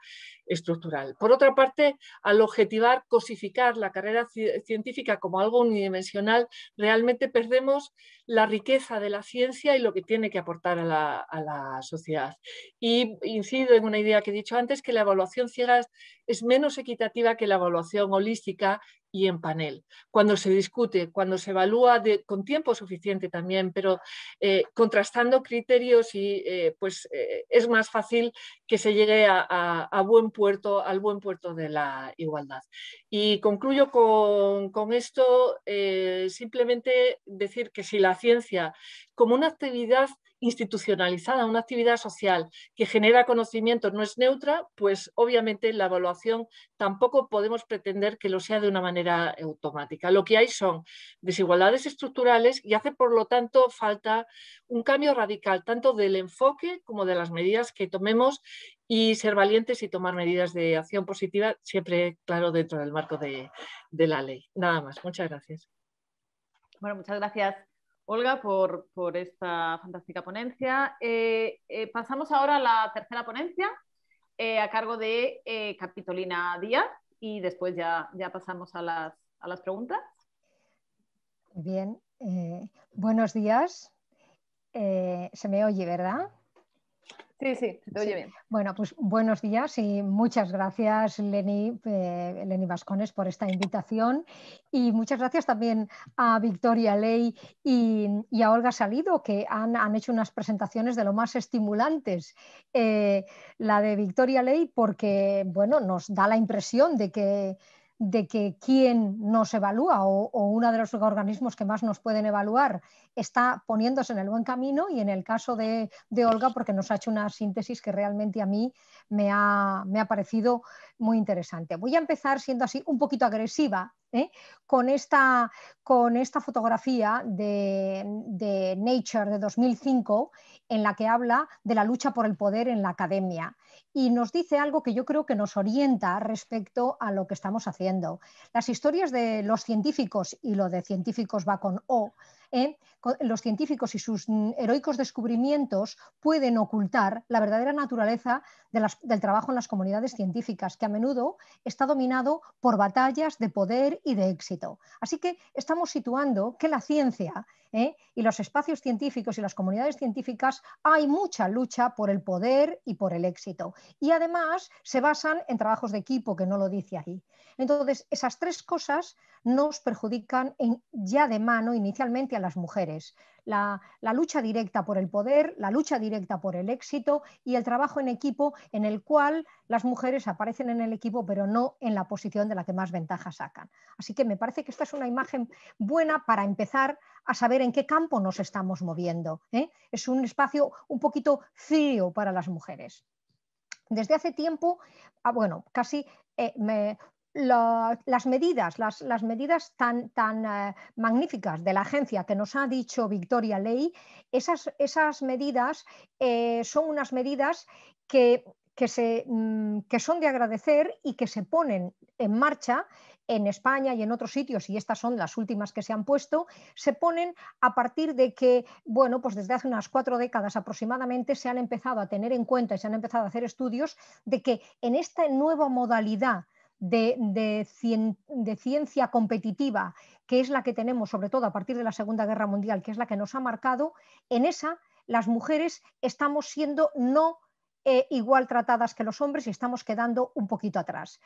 estructural. Por otra parte, al objetivar, cosificar la carrera científica como algo unidimensional, realmente perdemos la riqueza de la ciencia y lo que tiene que aportar a la sociedad. Y incido en una idea que he dicho antes, que la evaluación ciega es menos equitativa que la evaluación holística y en panel. Cuando se discute, cuando se evalúa con tiempo suficiente también, pero contrastando criterios es más fácil que se llegue al buen puerto de la igualdad. Y concluyo con esto, simplemente decir que si la ciencia como una actividad institucionalizada, una actividad social que genera conocimiento no es neutra, pues obviamente la evaluación tampoco podemos pretender que lo sea de una manera automática. Lo que hay son desigualdades estructurales y hace por lo tanto falta un cambio radical tanto del enfoque como de las medidas que tomemos y ser valientes y tomar medidas de acción positiva, siempre, claro, dentro del marco de la ley. Nada más. Muchas gracias. Bueno, muchas gracias, Olga, por esta fantástica ponencia. Pasamos ahora a la tercera ponencia, a cargo de Capitolina Díaz, y después ya pasamos a las preguntas. Bien, buenos días. Se me oye, ¿verdad? Sí, se te oye bien. Bueno, pues buenos días y muchas gracias, Leni Bascones, por esta invitación, y muchas gracias también a Victoria Ley y a Olga Salido, que han hecho unas presentaciones de lo más estimulantes. La de Victoria Ley porque, bueno, nos da la impresión de que quien nos evalúa o uno de los organismos que más nos pueden evaluar está poniéndose en el buen camino, y en el caso de Olga porque nos ha hecho una síntesis que realmente a mí me ha parecido muy interesante. Voy a empezar siendo así un poquito agresiva, con esta fotografía de Nature de 2005, en la que habla de la lucha por el poder en la academia. Y nos dice algo que yo creo que nos orienta respecto a lo que estamos haciendo. Las historias de los científicos, y lo de científicos va con O, los científicos y sus heroicos descubrimientos pueden ocultar la verdadera naturaleza del trabajo en las comunidades científicas, que a menudo está dominado por batallas de poder y de éxito. Así que estamos situando que la ciencia y los espacios científicos y las comunidades científicas hay mucha lucha por el poder y por el éxito. Y además se basan en trabajos de equipo, que no lo dice ahí. Entonces, esas tres cosas nos perjudican ya de mano inicialmente a las mujeres. La lucha directa por el poder, la lucha directa por el éxito y el trabajo en equipo, en el cual las mujeres aparecen en el equipo pero no en la posición de la que más ventaja sacan. Así que me parece que esta es una imagen buena para empezar a saber en qué campo nos estamos moviendo. Es un espacio un poquito frío para las mujeres. Desde hace tiempo, bueno, casi las medidas tan magníficas de la agencia que nos ha dicho Victoria Ley, esas medidas son unas medidas que son de agradecer y que se ponen en marcha en España y en otros sitios, y estas son las últimas que se han puesto, se ponen a partir de que, bueno, pues desde hace unas 4 décadas aproximadamente se han empezado a tener en cuenta y se han empezado a hacer estudios de que en esta nueva modalidad de ciencia competitiva, que es la que tenemos sobre todo a partir de la Segunda Guerra Mundial, que es la que nos ha marcado, en esa las mujeres estamos siendo no igual tratadas que los hombres y estamos quedando un poquito atrás.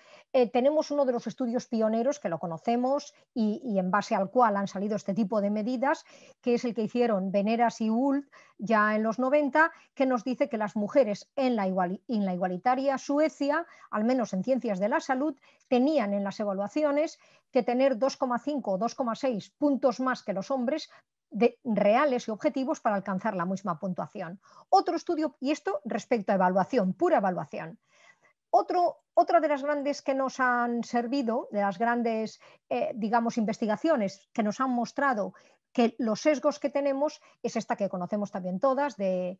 Tenemos uno de los estudios pioneros que lo conocemos y en base al cual han salido este tipo de medidas, que es el que hicieron Veneras y Hult ya en los 90, que nos dice que las mujeres en la igualitaria Suecia, al menos en ciencias de la salud, tenían en las evaluaciones que tener 2,5 o 2,6 puntos más que los hombres reales y objetivos para alcanzar la misma puntuación. Otro estudio, y esto respecto a evaluación, pura evaluación. Otra de las grandes que nos han servido, de las grandes, digamos, investigaciones que nos han mostrado que los sesgos que tenemos es esta que conocemos también todas, de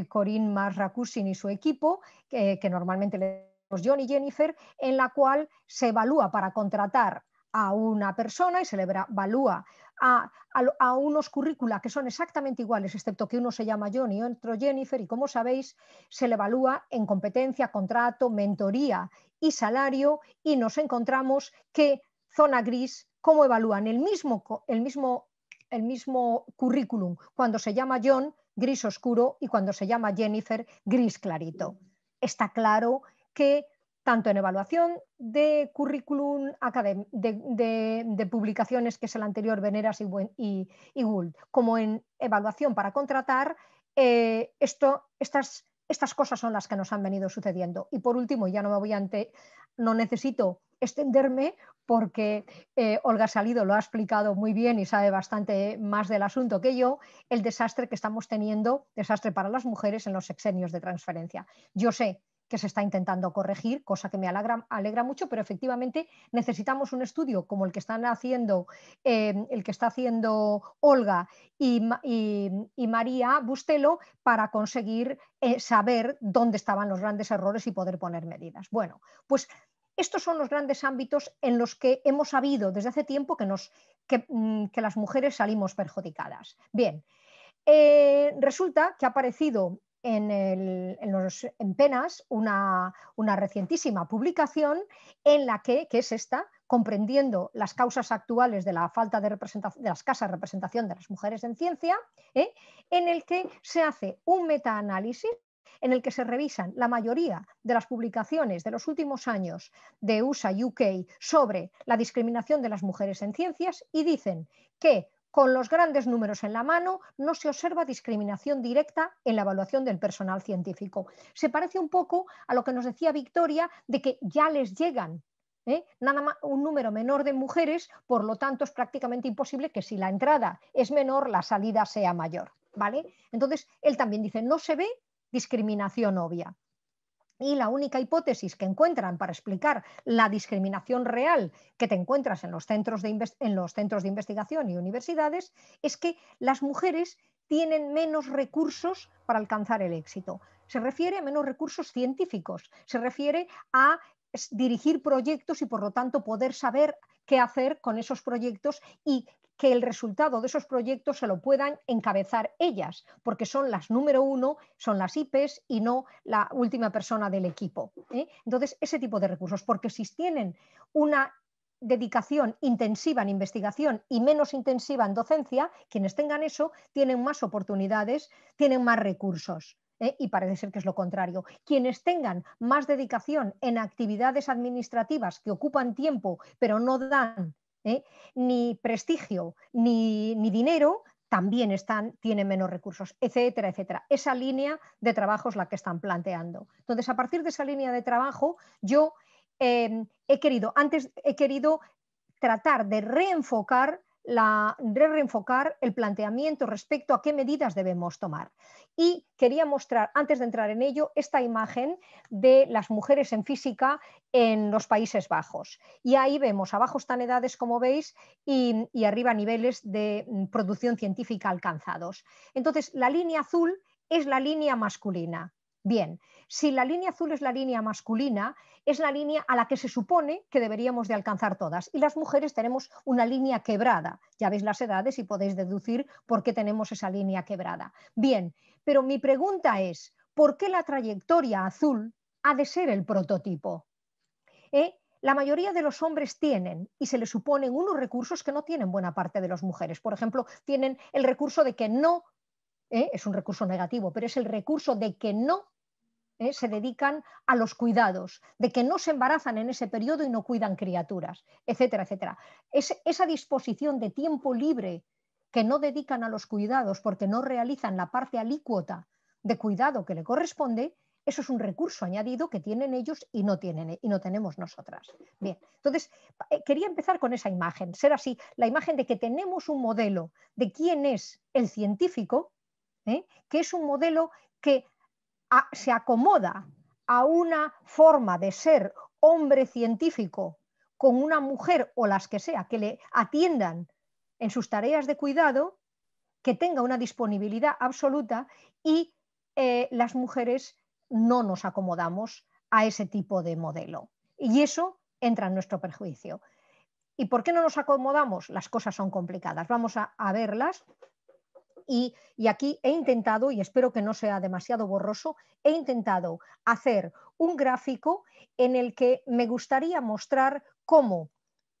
Corinne Mas-Rakusin y su equipo, que normalmente le llamamos John y Jennifer, en la cual se evalúa para contratar a una persona y se le evalúa a unos currícula que son exactamente iguales, excepto que uno se llama John y otro Jennifer, y como sabéis, se le evalúa en competencia, contrato, mentoría y salario, y nos encontramos que zona gris, cómo evalúan el mismo currículum cuando se llama John, gris oscuro, y cuando se llama Jennifer, gris clarito. Está claro que tanto en evaluación de currículum de publicaciones, que es el anterior Veneras y Hult, como en evaluación para contratar, estas cosas son las que nos han venido sucediendo. Y por último, ya no necesito extenderme porque Olga Salido lo ha explicado muy bien y sabe bastante más del asunto que yo, el desastre que estamos teniendo, desastre para las mujeres en los sexenios de transferencia. Yo sé que se está intentando corregir, cosa que me alegra mucho, pero efectivamente necesitamos un estudio como el que está haciendo Olga y María Bustelo para conseguir saber dónde estaban los grandes errores y poder poner medidas. Bueno, pues estos son los grandes ámbitos en los que hemos sabido desde hace tiempo que las mujeres salimos perjudicadas. Bien, resulta que ha aparecido en PENAS una recientísima publicación en la que es esta, comprendiendo las causas actuales de la falta de la escasa representación de las mujeres en ciencia, en el que se hace un metaanálisis en el que se revisan la mayoría de las publicaciones de los últimos años de USA y UK sobre la discriminación de las mujeres en ciencias y dicen que con los grandes números en la mano, no se observa discriminación directa en la evaluación del personal científico. Se parece un poco a lo que nos decía Victoria, de que ya les llegan nada más un número menor de mujeres, por lo tanto es prácticamente imposible que si la entrada es menor, la salida sea mayor, ¿vale? Entonces, él también dice, no se ve discriminación obvia. Y la única hipótesis que encuentran para explicar la discriminación real que te encuentras en los centros de investigación y universidades es que las mujeres tienen menos recursos para alcanzar el éxito. Se refiere a menos recursos científicos, se refiere a dirigir proyectos y por lo tanto poder saber qué hacer con esos proyectos y que el resultado de esos proyectos se lo puedan encabezar ellas, porque son las número uno, son las IPs y no la última persona del equipo. Entonces, ese tipo de recursos, porque si tienen una dedicación intensiva en investigación y menos intensiva en docencia, quienes tengan eso tienen más oportunidades, tienen más recursos. Y parece ser que es lo contrario. Quienes tengan más dedicación en actividades administrativas que ocupan tiempo pero no dan ni prestigio ni dinero, también tienen menos recursos, etcétera, etcétera. Esa línea de trabajo es la que están planteando. Entonces, a partir de esa línea de trabajo, yo he querido tratar de reenfocar el planteamiento respecto a qué medidas debemos tomar. Y quería mostrar, antes de entrar en ello, esta imagen de las mujeres en física en los Países Bajos. Y ahí vemos, abajo están edades, como veis, y arriba niveles de producción científica alcanzados. Entonces, la línea azul es la línea masculina. Bien, si la línea azul es la línea masculina, es la línea a la que se supone que deberíamos de alcanzar todas. Y las mujeres tenemos una línea quebrada. Ya veis las edades y podéis deducir por qué tenemos esa línea quebrada. Bien, pero mi pregunta es, ¿por qué la trayectoria azul ha de ser el prototipo? La mayoría de los hombres tienen y se les suponen unos recursos que no tienen buena parte de las mujeres. Por ejemplo, tienen el recurso de que no, es un recurso negativo, pero es el recurso de que no se dedican a los cuidados, de que no se embarazan en ese periodo y no cuidan criaturas, etcétera, etcétera. Esa disposición de tiempo libre que no dedican a los cuidados porque no realizan la parte alícuota de cuidado que le corresponde, eso es un recurso añadido que tienen ellos y no tenemos nosotras. Bien, entonces quería empezar con esa imagen, ser así, la imagen de que tenemos un modelo de quién es el científico, que es un modelo que se acomoda a una forma de ser hombre científico con una mujer o las que sea que le atiendan en sus tareas de cuidado, que tenga una disponibilidad absoluta y las mujeres no nos acomodamos a ese tipo de modelo. Y eso entra en nuestro perjuicio. ¿Y por qué no nos acomodamos? Las cosas son complicadas. Vamos a verlas. Y aquí he intentado, y espero que no sea demasiado borroso, he intentado hacer un gráfico en el que me gustaría mostrar cómo,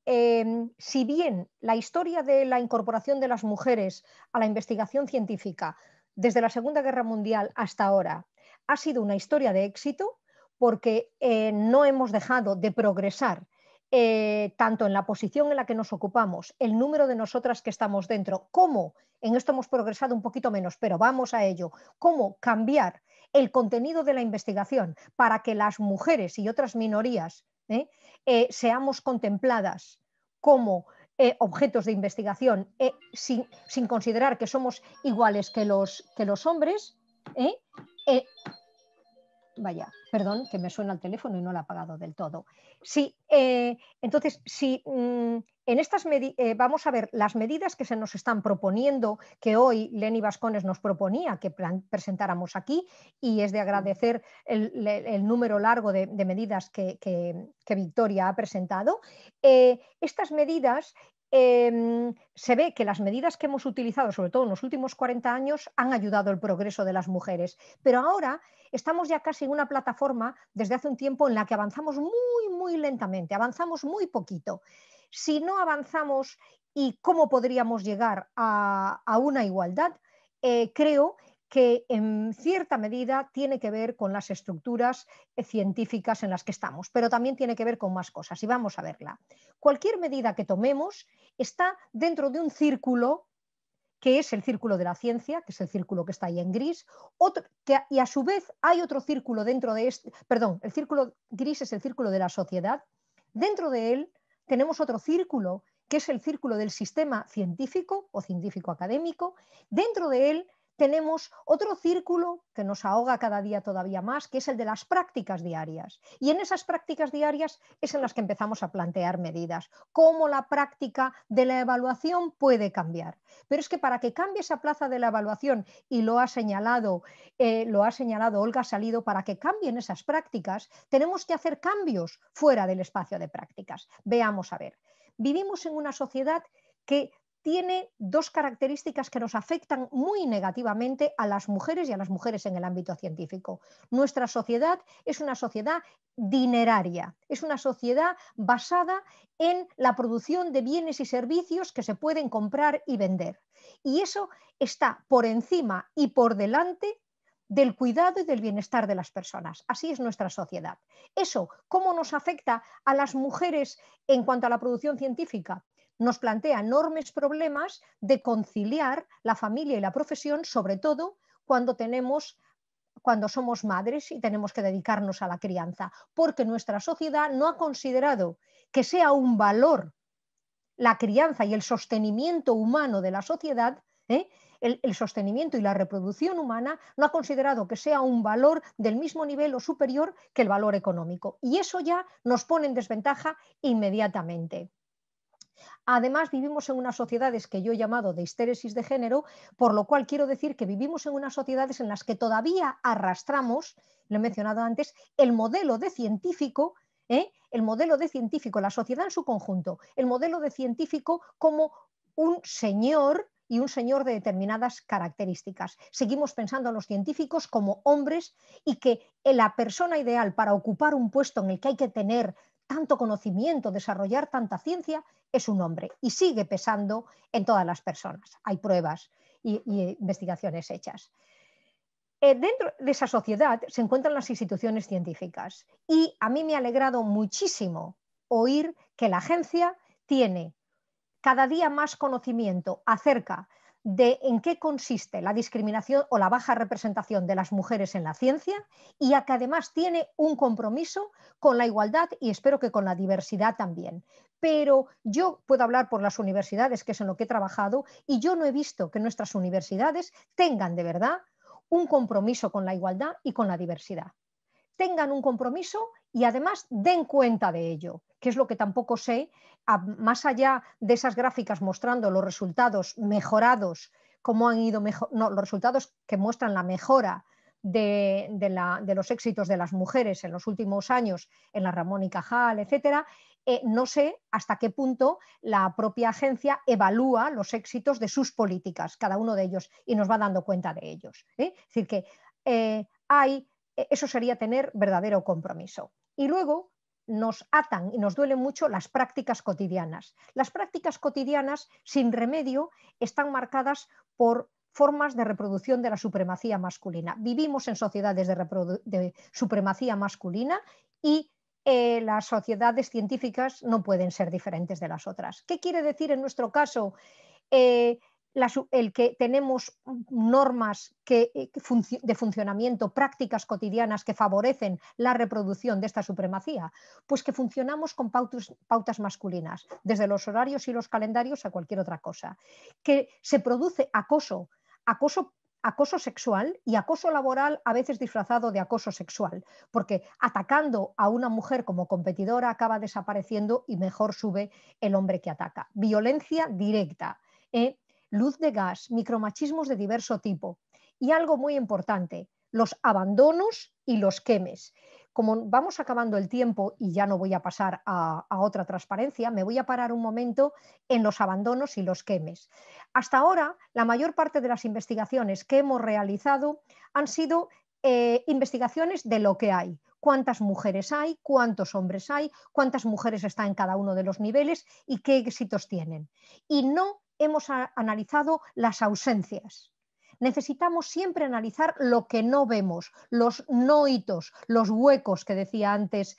si bien la historia de la incorporación de las mujeres a la investigación científica desde la Segunda Guerra Mundial hasta ahora ha sido una historia de éxito, porque no hemos dejado de progresar tanto en la posición en la que nos ocupamos, el número de nosotras que estamos dentro, como en esto hemos progresado un poquito menos, pero vamos a ello, cómo cambiar el contenido de la investigación para que las mujeres y otras minorías seamos contempladas como objetos de investigación sin considerar que somos iguales que los hombres. Vaya, perdón, que me suena el teléfono y no lo he apagado del todo. Sí, entonces, sí, en estas vamos a ver las medidas que se nos están proponiendo, que hoy Leni Bascones nos proponía que presentáramos aquí, y es de agradecer el número largo de medidas que Victoria ha presentado. Estas medidas, se ve que las medidas que hemos utilizado, sobre todo en los últimos 40 años, han ayudado al progreso de las mujeres, pero ahora estamos ya casi en una plataforma desde hace un tiempo en la que avanzamos muy, muy lentamente, avanzamos muy poquito. Si no avanzamos, ¿y cómo podríamos llegar a una igualdad? Creo que en cierta medida tiene que ver con las estructuras científicas en las que estamos, pero también tiene que ver con más cosas, y vamos a verla. Cualquier medida que tomemos está dentro de un círculo, que es el círculo de la ciencia, que es el círculo que está ahí en gris, y a su vez hay otro círculo dentro de este, perdón, el círculo gris es el círculo de la sociedad. Dentro de él tenemos otro círculo, que es el círculo del sistema científico o científico académico. Dentro de él tenemos otro círculo que nos ahoga cada día todavía más, que es el de las prácticas diarias. Y en esas prácticas diarias es en las que empezamos a plantear medidas, cómo la práctica de la evaluación puede cambiar. Pero es que para que cambie esa plaza de la evaluación, y lo ha señalado Olga Salido, para que cambien esas prácticas, tenemos que hacer cambios fuera del espacio de prácticas. Veamos a ver. Vivimos en una sociedad que tiene dos características que nos afectan muy negativamente a las mujeres y a las mujeres en el ámbito científico. Nuestra sociedad es una sociedad dineraria, es una sociedad basada en la producción de bienes y servicios que se pueden comprar y vender. Y eso está por encima y por delante del cuidado y del bienestar de las personas. Así es nuestra sociedad. Eso, ¿cómo nos afecta a las mujeres en cuanto a la producción científica? Nos plantea enormes problemas de conciliar la familia y la profesión, sobre todo cuando somos madres y tenemos que dedicarnos a la crianza, porque nuestra sociedad no ha considerado que sea un valor la crianza y el sostenimiento humano de la sociedad, el sostenimiento y la reproducción humana, no ha considerado que sea un valor del mismo nivel o superior que el valor económico. Y eso ya nos pone en desventaja inmediatamente. Además, vivimos en unas sociedades que yo he llamado de histéresis de género, por lo cual quiero decir que vivimos en unas sociedades en las que todavía arrastramos, lo he mencionado antes, el modelo de científico, la sociedad en su conjunto, el modelo de científico como un señor y un señor de determinadas características. Seguimos pensando en los científicos como hombres y que la persona ideal para ocupar un puesto en el que hay que tener tanto conocimiento, desarrollar tanta ciencia, es un hombre, y sigue pesando en todas las personas. Hay pruebas y investigaciones hechas. Dentro de esa sociedad se encuentran las instituciones científicas y a mí me ha alegrado muchísimo oír que la agencia tiene cada día más conocimiento acerca de en qué consiste la discriminación o la baja representación de las mujeres en la ciencia y a que además tiene un compromiso con la igualdad y espero que con la diversidad también. Pero yo puedo hablar por las universidades, que es en lo que he trabajado, y yo no he visto que nuestras universidades tengan de verdad un compromiso con la igualdad y con la diversidad. Tengan un compromiso y además den cuenta de ello, que es lo que tampoco sé, más allá de esas gráficas mostrando los resultados mejorados, cómo han ido los resultados que muestran la mejora de los éxitos de las mujeres en los últimos años en la Ramón y Cajal, etcétera. No sé hasta qué punto la propia agencia evalúa los éxitos de sus políticas, cada uno de ellos, y nos va dando cuenta de ellos. Es decir, que eso sería tener verdadero compromiso. Y luego nos atan y nos duelen mucho las prácticas cotidianas. Las prácticas cotidianas, sin remedio, están marcadas por formas de reproducción de la supremacía masculina. Vivimos en sociedades de supremacía masculina y las sociedades científicas no pueden ser diferentes de las otras. ¿Qué quiere decir en nuestro caso el que tenemos normas de funcionamiento, prácticas cotidianas que favorecen la reproducción de esta supremacía? Pues que funcionamos con pautas masculinas, desde los horarios y los calendarios a cualquier otra cosa. Que se produce acoso sexual y acoso laboral a veces disfrazado de acoso sexual, porque atacando a una mujer como competidora acaba desapareciendo y mejor sube el hombre que ataca. Violencia directa, luz de gas, micromachismos de diverso tipo y algo muy importante, los abandonos y los quemes. Como vamos acabando el tiempo y ya no voy a pasar a otra transparencia, me voy a parar un momento en los abandonos y los quemes. Hasta ahora, la mayor parte de las investigaciones que hemos realizado han sido investigaciones de lo que hay. Cuántas mujeres hay, cuántos hombres hay, cuántas mujeres están en cada uno de los niveles y qué éxitos tienen. Y no hemos analizado las ausencias. Necesitamos siempre analizar lo que no vemos, los no hitos, los huecos que decía antes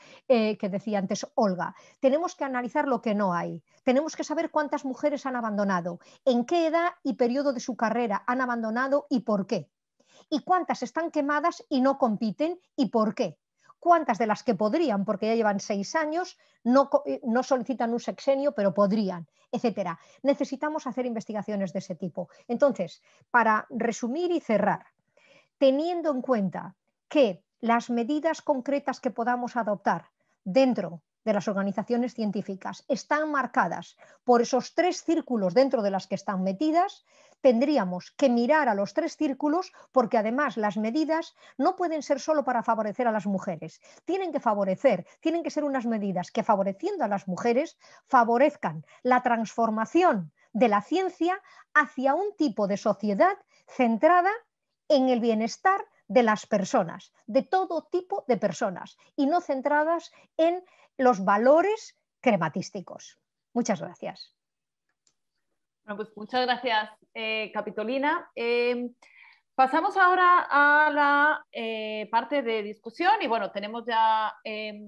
Olga. Tenemos que analizar lo que no hay. Tenemos que saber cuántas mujeres han abandonado, en qué edad y periodo de su carrera han abandonado y por qué. Y cuántas están quemadas y no compiten y por qué. Cuántas de las que podrían, porque ya llevan 6 años, no solicitan un sexenio, pero podrían, etcétera. Necesitamos hacer investigaciones de ese tipo. Entonces, para resumir y cerrar, teniendo en cuenta que las medidas concretas que podamos adoptar dentro de las organizaciones científicas están marcadas por esos 3 círculos dentro de las que están metidas, tendríamos que mirar a los 3 círculos porque además las medidas no pueden ser solo para favorecer a las mujeres, tienen que ser unas medidas que favoreciendo a las mujeres favorezcan la transformación de la ciencia hacia un tipo de sociedad centrada en el bienestar de las personas, de todo tipo de personas y no centradas en los valores crematísticos. Muchas gracias. Bueno, pues muchas gracias, Capitolina. Pasamos ahora a la parte de discusión y bueno, tenemos ya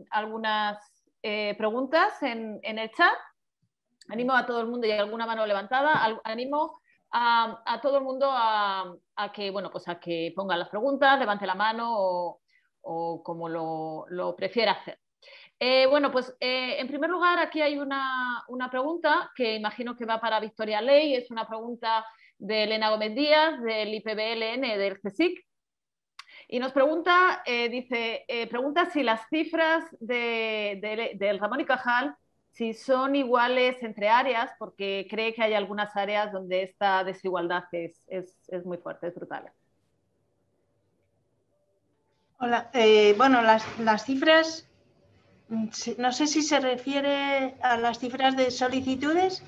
algunas preguntas en el chat. Animo a todo el mundo, y hay alguna mano levantada, animo a todo el mundo a que, bueno, pues a que ponga las preguntas, levante la mano o como lo prefiera hacer. Bueno, pues en primer lugar aquí hay una pregunta que imagino que va para Victoria Ley, es una pregunta de Elena Gómez Díaz del IPBLN del CSIC y nos pregunta, pregunta si las cifras del Ramón y Cajal si son iguales entre áreas porque cree que hay algunas áreas donde esta desigualdad es muy fuerte, es brutal. Hola, bueno, las cifras... No sé si se refiere a las cifras de solicitudes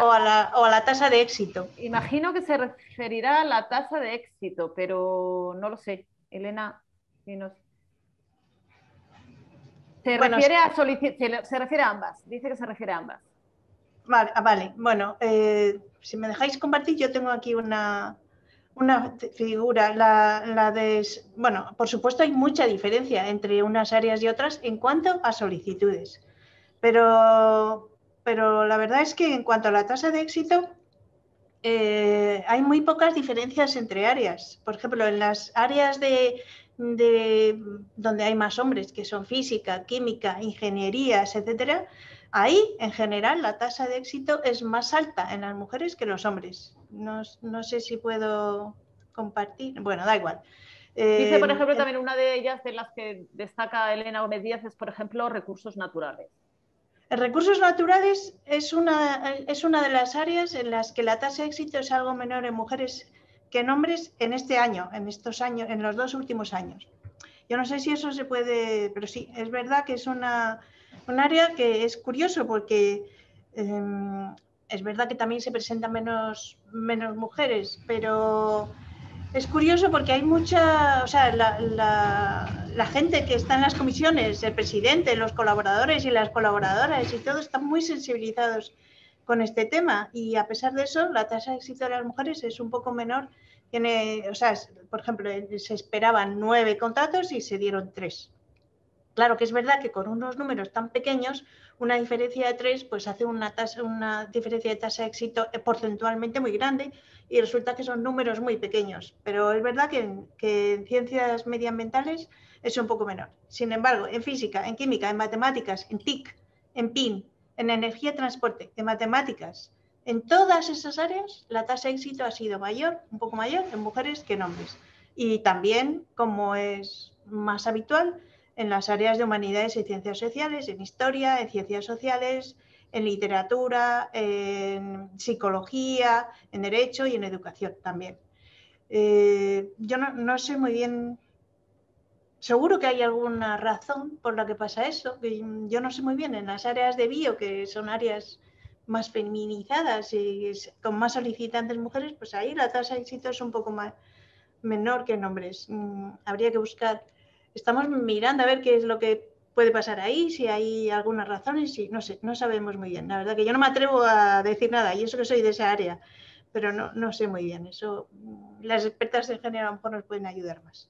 o a la tasa de éxito. Imagino que se referirá a la tasa de éxito, pero no lo sé. Elena, dinos. Se refiere a ambas. Dice que se refiere a ambas. Vale. Bueno, si me dejáis compartir, yo tengo aquí una una figura, bueno, por supuesto hay mucha diferencia entre unas áreas y otras en cuanto a solicitudes, pero la verdad es que en cuanto a la tasa de éxito, hay muy pocas diferencias entre áreas. Por ejemplo, en las áreas de donde hay más hombres, que son física, química, ingenierías, etcétera, ahí en general la tasa de éxito es más alta en las mujeres que en los hombres. No sé si puedo compartir. Bueno, da igual. Dice, por ejemplo, también una de ellas de las que destaca Elena Gómez Díaz es, por ejemplo, recursos naturales. En recursos naturales es una de las áreas en las que la tasa de éxito es algo menor en mujeres que en hombres en este año, en estos años, en los 2 últimos años. Yo no sé si eso se puede, pero sí, es verdad que es un área que es curioso porque es verdad que también se presentan menos mujeres, pero es curioso porque hay mucha, o sea, la gente que está en las comisiones, el presidente, los colaboradores y las colaboradoras y todo están muy sensibilizados con este tema y a pesar de eso la tasa de éxito de las mujeres es un poco menor. O sea, por ejemplo, se esperaban 9 contratos y se dieron 3. Claro que es verdad que con unos números tan pequeños, una diferencia de 3 pues hace una diferencia de tasa de éxito porcentualmente muy grande y resulta que son números muy pequeños. Pero es verdad que en ciencias medioambientales es un poco menor. Sin embargo, en física, en química, en matemáticas, en TIC, en PIN, en energía y transporte, en matemáticas, en todas esas áreas la tasa de éxito ha sido mayor, un poco mayor en mujeres que en hombres. Y también, como es más habitual, en las áreas de humanidades y ciencias sociales, en historia, en ciencias sociales, en literatura, en psicología, en derecho y en educación también. Yo no sé muy bien, seguro que hay alguna razón por la que pasa eso, que yo no sé muy bien, en las áreas de bio, que son áreas más feminizadas y con más solicitantes mujeres, pues ahí la tasa de éxito es un poco más menor que en hombres. Habría que buscar. Estamos mirando a ver qué es lo que puede pasar ahí, si hay algunas razones, y no sé, no sabemos muy bien. La verdad que yo no me atrevo a decir nada, y eso que soy de esa área, pero no sé muy bien. Eso, las expertas en género a lo mejor nos pueden ayudar más.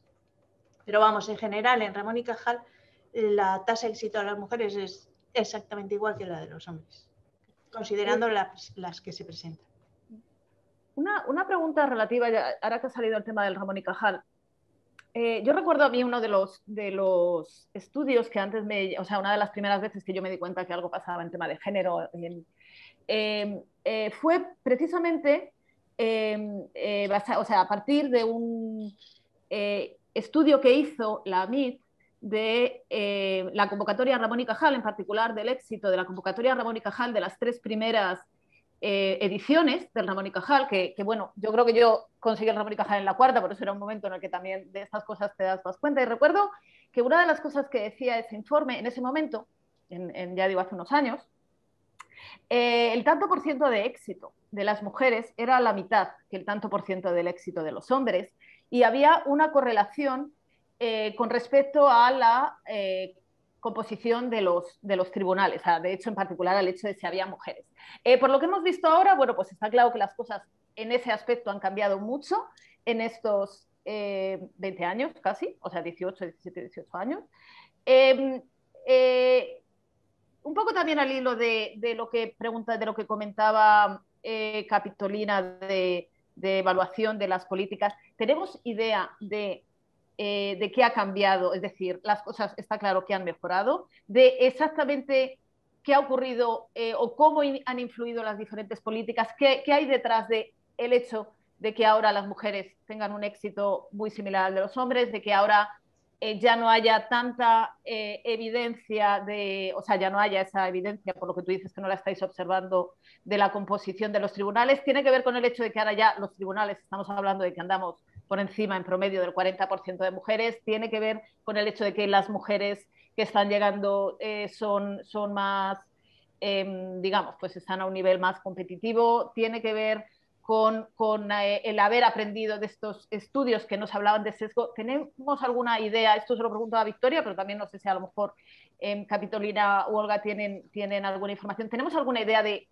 Pero vamos, en general, en Ramón y Cajal, la tasa de éxito de las mujeres es exactamente igual que la de los hombres, considerando las que se presentan. Una pregunta relativa, ahora que ha salido el tema del Ramón y Cajal. Yo recuerdo a mí uno de los estudios que antes o sea, una de las primeras veces que yo me di cuenta que algo pasaba en tema de género, fue precisamente o sea, a partir de un estudio que hizo la AMIT de la convocatoria Ramón y Cajal, en particular del éxito de la convocatoria Ramón y Cajal de las 3 primeras ediciones del Ramón y Cajal, que bueno, yo creo que yo conseguí el Ramón y Cajal en la 4ª, por eso era un momento en el que también de estas cosas te das más cuenta. Y recuerdo que una de las cosas que decía ese informe en ese momento, ya digo hace unos años, el tanto por ciento de éxito de las mujeres era la mitad que el tanto por ciento del éxito de los hombres y había una correlación con respecto a la composición de los tribunales, de hecho en particular al hecho de si había mujeres. Por lo que hemos visto ahora, bueno, pues está claro que las cosas en ese aspecto han cambiado mucho en estos 20 años casi, o sea, 18, 17, 18 años. Un poco también al hilo de lo que comentaba Capitolina de evaluación de las políticas, ¿tenemos idea de qué ha cambiado? Es decir, las cosas está claro que han mejorado, de exactamente qué ha ocurrido o cómo han influido las diferentes políticas, qué hay detrás del hecho de que ahora las mujeres tengan un éxito muy similar al de los hombres, de que ahora ya no haya tanta evidencia o sea, ya no haya esa evidencia, por lo que tú dices que no la estáis observando, de la composición de los tribunales. Tiene que ver con el hecho de que ahora ya los tribunales, estamos hablando de que andamos por encima en promedio del 40% de mujeres, tiene que ver con el hecho de que las mujeres que están llegando son más, digamos, pues están a un nivel más competitivo, tiene que ver con el haber aprendido de estos estudios que nos hablaban de sesgo. ¿Tenemos alguna idea? Esto se lo pregunto a Victoria, pero también no sé si a lo mejor Capitolina u Olga tienen alguna información. ¿Tenemos alguna idea de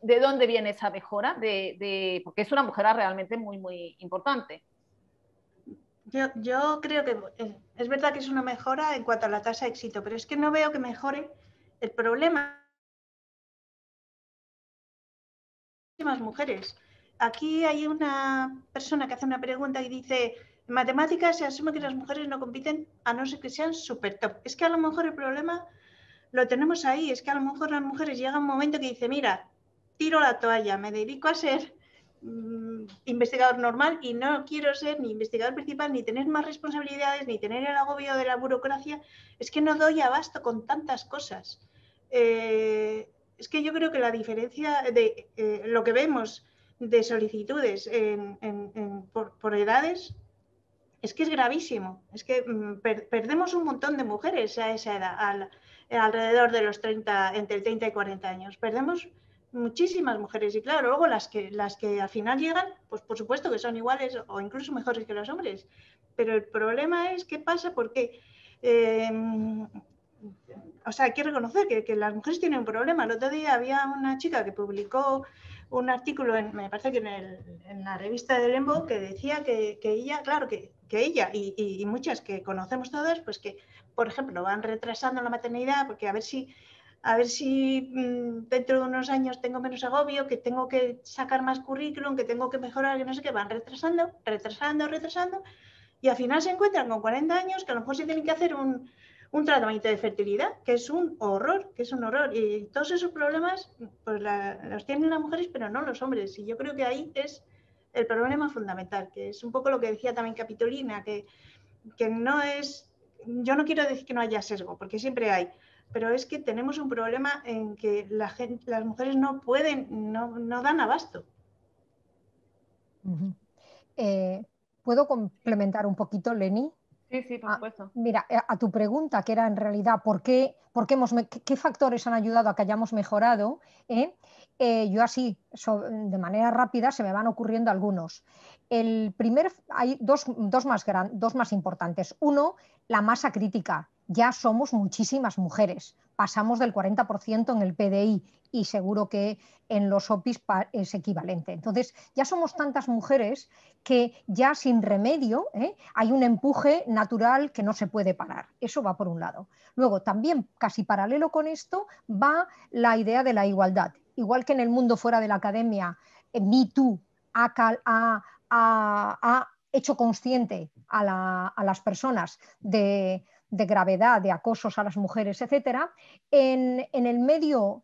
de dónde viene esa mejora, porque es una mejora realmente muy, muy importante. Yo creo que es verdad que es una mejora en cuanto a la tasa de éxito, pero es que no veo que mejore el problema de las mujeres. Aquí hay una persona que hace una pregunta y dice, en matemáticas se asume que las mujeres no compiten a no ser que sean súper top. Es que a lo mejor el problema lo tenemos ahí, es que a lo mejor las mujeres llega un momento que dice, mira, tiro la toalla, me dedico a ser investigador normal y no quiero ser ni investigador principal, ni tener más responsabilidades, ni tener el agobio de la burocracia. Es que no doy abasto con tantas cosas. Es que yo creo que la diferencia de lo que vemos de solicitudes por edades es que es gravísimo. Es que perdemos un montón de mujeres a esa edad, alrededor de los 30, entre 30 y 40 años. Perdemos muchísimas mujeres y claro, luego las que al final llegan, pues por supuesto que son iguales o incluso mejores que los hombres. Pero el problema es qué pasa porque... o sea, hay que reconocer que las mujeres tienen un problema. El otro día había una chica que publicó un artículo, me parece que en la revista de Lembo, que decía que ella, claro, que ella y muchas que conocemos todas, pues que, por ejemplo, van retrasando la maternidad porque a ver si dentro de unos años tengo menos agobio, que tengo que sacar más currículum, que tengo que mejorar, que no sé qué, van retrasando, y al final se encuentran con 40 años que a lo mejor se tienen que hacer un tratamiento de fertilidad, que es un horror, y todos esos problemas pues los tienen las mujeres, pero no los hombres, y yo creo que ahí es el problema fundamental, que es un poco lo que decía también Capitolina, que no es, yo no quiero decir que no haya sesgo, porque siempre hay, pero es que tenemos un problema en que las mujeres no pueden, no dan abasto. ¿Puedo complementar un poquito, Leni? Sí, por supuesto. Mira, a tu pregunta, que era en realidad qué factores han ayudado a que hayamos mejorado, yo así, de manera rápida, se me van ocurriendo algunos. Hay dos más importantes. Uno, la masa crítica. Ya somos muchísimas mujeres. Pasamos del 40% en el PDI y seguro que en los OPIs es equivalente. Entonces, ya somos tantas mujeres que ya sin remedio hay un empuje natural que no se puede parar. Eso va por un lado. Luego, también casi paralelo con esto, va la idea de la igualdad. Igual que en el mundo fuera de la academia, Me Too ha hecho consciente a las personas de gravedad, de acosos a las mujeres, etcétera. En el medio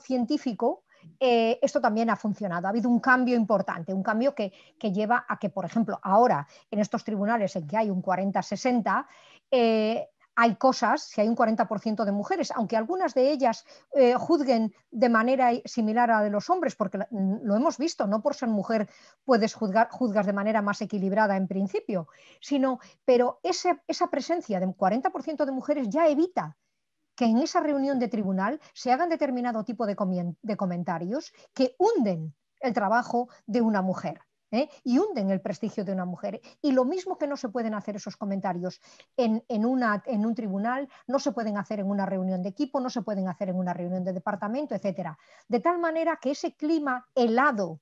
científico, esto también ha funcionado. Ha habido un cambio importante, un cambio que lleva a que, por ejemplo, ahora en estos tribunales en que hay un 40-60, hay cosas, si hay un 40% de mujeres, aunque algunas de ellas juzguen de manera similar a la de los hombres, porque lo hemos visto, no por ser mujer juzgas de manera más equilibrada en principio, pero esa presencia de un 40% de mujeres ya evita que en esa reunión de tribunal se hagan determinado tipo de comentarios que hunden el trabajo de una mujer. Y hunden el prestigio de una mujer. Y lo mismo que no se pueden hacer esos comentarios en un tribunal, no se pueden hacer en una reunión de equipo, no se pueden hacer en una reunión de departamento, etcétera. De tal manera que ese clima helado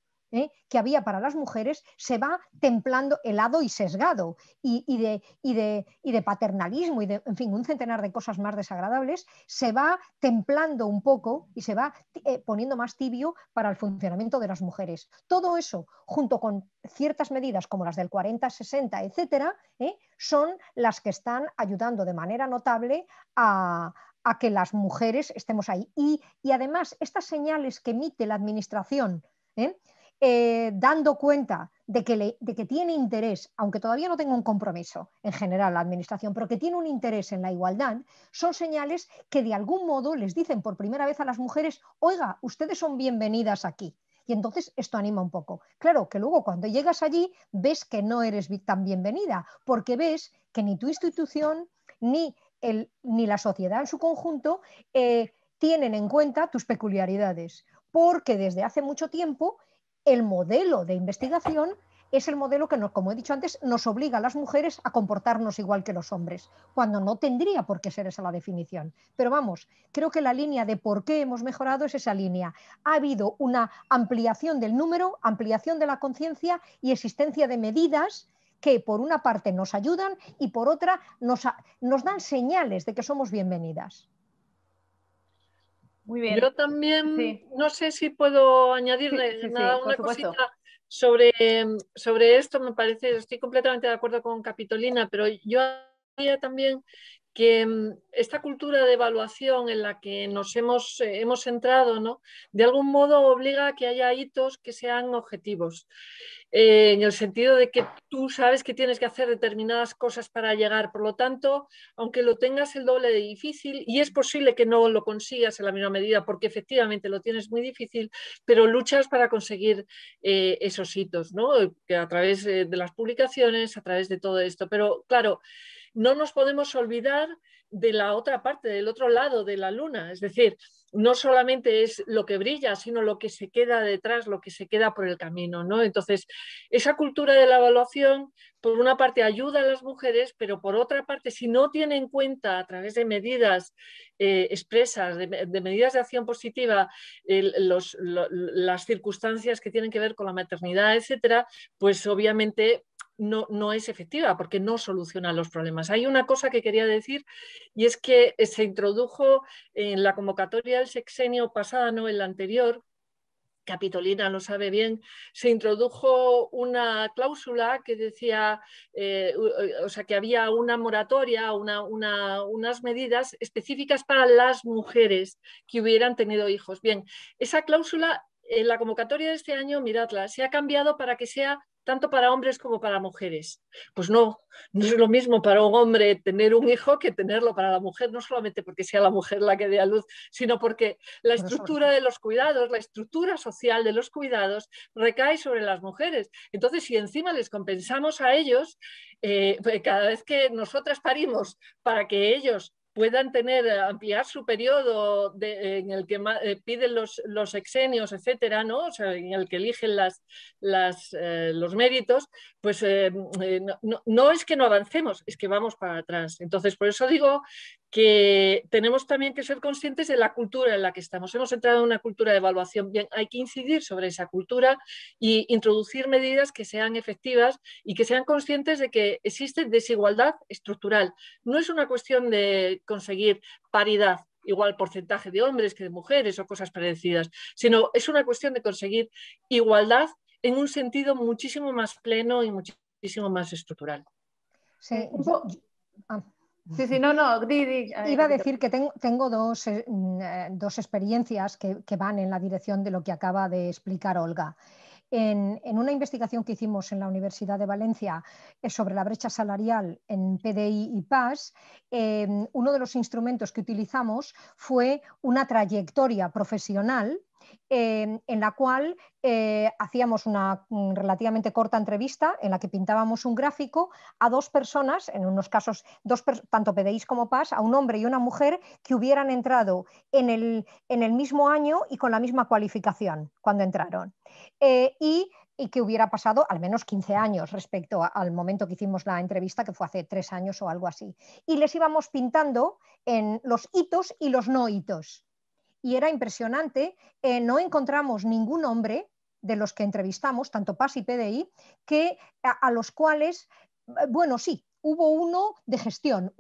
que había para las mujeres se va templando, helado y sesgado, y de paternalismo y en fin, un centenar de cosas más desagradables, se va templando un poco y se va poniendo más tibio para el funcionamiento de las mujeres. Todo eso, junto con ciertas medidas como las del 40-60, etcétera, son las que están ayudando de manera notable a que las mujeres estemos ahí. Y además, estas señales que emite la administración, dando cuenta de que tiene interés, aunque todavía no tenga un compromiso en general la administración, pero que tiene un interés en la igualdad, son señales que de algún modo les dicen por primera vez a las mujeres, oiga, ustedes son bienvenidas aquí. Y entonces esto anima un poco. Claro que luego cuando llegas allí ves que no eres tan bienvenida, porque ves que ni tu institución ni la sociedad en su conjunto tienen en cuenta tus peculiaridades, porque desde hace mucho tiempo el modelo de investigación es el modelo que, como he dicho antes, nos obliga a las mujeres a comportarnos igual que los hombres, cuando no tendría por qué ser esa la definición. Pero vamos, creo que la línea de por qué hemos mejorado es esa línea. Ha habido una ampliación del número, ampliación de la conciencia y existencia de medidas que por una parte nos ayudan y por otra nos dan señales de que somos bienvenidas. Muy bien. Yo también, sí. no sé si puedo añadirle Sí, una cosita sobre esto. Me parece, estoy completamente de acuerdo con Capitolina, pero yo haría también que esta cultura de evaluación en la que nos hemos entrado, ¿no?, de algún modo obliga a que haya hitos que sean objetivos. En el sentido de que tú sabes que tienes que hacer determinadas cosas para llegar. Por lo tanto, aunque lo tengas el doble de difícil, y es posible que no lo consigas en la misma medida, porque efectivamente lo tienes muy difícil, pero luchas para conseguir esos hitos, ¿no?, que a través de las publicaciones, a través de todo esto. Pero claro, no nos podemos olvidar de la otra parte, del otro lado de la luna. Es decir, no solamente es lo que brilla, sino lo que se queda detrás, lo que se queda por el camino, ¿no? Entonces, esa cultura de la evaluación, por una parte, ayuda a las mujeres, pero por otra parte, si no tiene en cuenta a través de medidas expresas, de medidas de acción positiva, las circunstancias que tienen que ver con la maternidad, etcétera, pues obviamente no es efectiva porque no soluciona los problemas. Hay una cosa que quería decir, y es que se introdujo en la convocatoria del sexenio pasado, no el anterior, Capitolina lo sabe bien, se introdujo una cláusula que decía, o sea, que había una moratoria, unas medidas específicas para las mujeres que hubieran tenido hijos. Bien, esa cláusula en la convocatoria de este año, miradla, se ha cambiado para que sea tanto para hombres como para mujeres. Pues no es lo mismo para un hombre tener un hijo que tenerlo para la mujer, no solamente porque sea la mujer la que dé a luz, sino porque la estructura de los cuidados, la estructura social de los cuidados recae sobre las mujeres. Entonces, si encima les compensamos a ellos, cada vez que nosotras parimos para que ellos puedan ampliar su periodo en el que piden los exenios, etcétera, ¿no? O sea, en el que eligen los méritos, pues no es que no avancemos, es que vamos para atrás. Entonces, por eso digo que tenemos también que ser conscientes de la cultura en la que estamos. Hemos entrado en una cultura de evaluación. Bien, hay que incidir sobre esa cultura y introducir medidas que sean efectivas y que sean conscientes de que existe desigualdad estructural. No es una cuestión de conseguir paridad, igual porcentaje de hombres que de mujeres o cosas parecidas, sino es una cuestión de conseguir igualdad en un sentido muchísimo más pleno y muchísimo más estructural. Sí, sí, no. Iba a decir que tengo dos experiencias que van en la dirección de lo que acaba de explicar Olga. En una investigación que hicimos en la Universidad de Valencia sobre la brecha salarial en PDI y PAS, uno de los instrumentos que utilizamos fue una trayectoria profesional en la cual hacíamos una relativamente corta entrevista en la que pintábamos un gráfico a dos personas, en unos casos tanto PDI como PAS, a un hombre y una mujer que hubieran entrado en el mismo año y con la misma cualificación cuando entraron. Y que hubiera pasado al menos 15 años respecto al momento que hicimos la entrevista, que fue hace 3 años o algo así. Y les íbamos pintando en los hitos y los no hitos. Y era impresionante, no encontramos ningún hombre de los que entrevistamos, tanto PAS y PDI, a los cuales, bueno, sí, hubo uno de gestión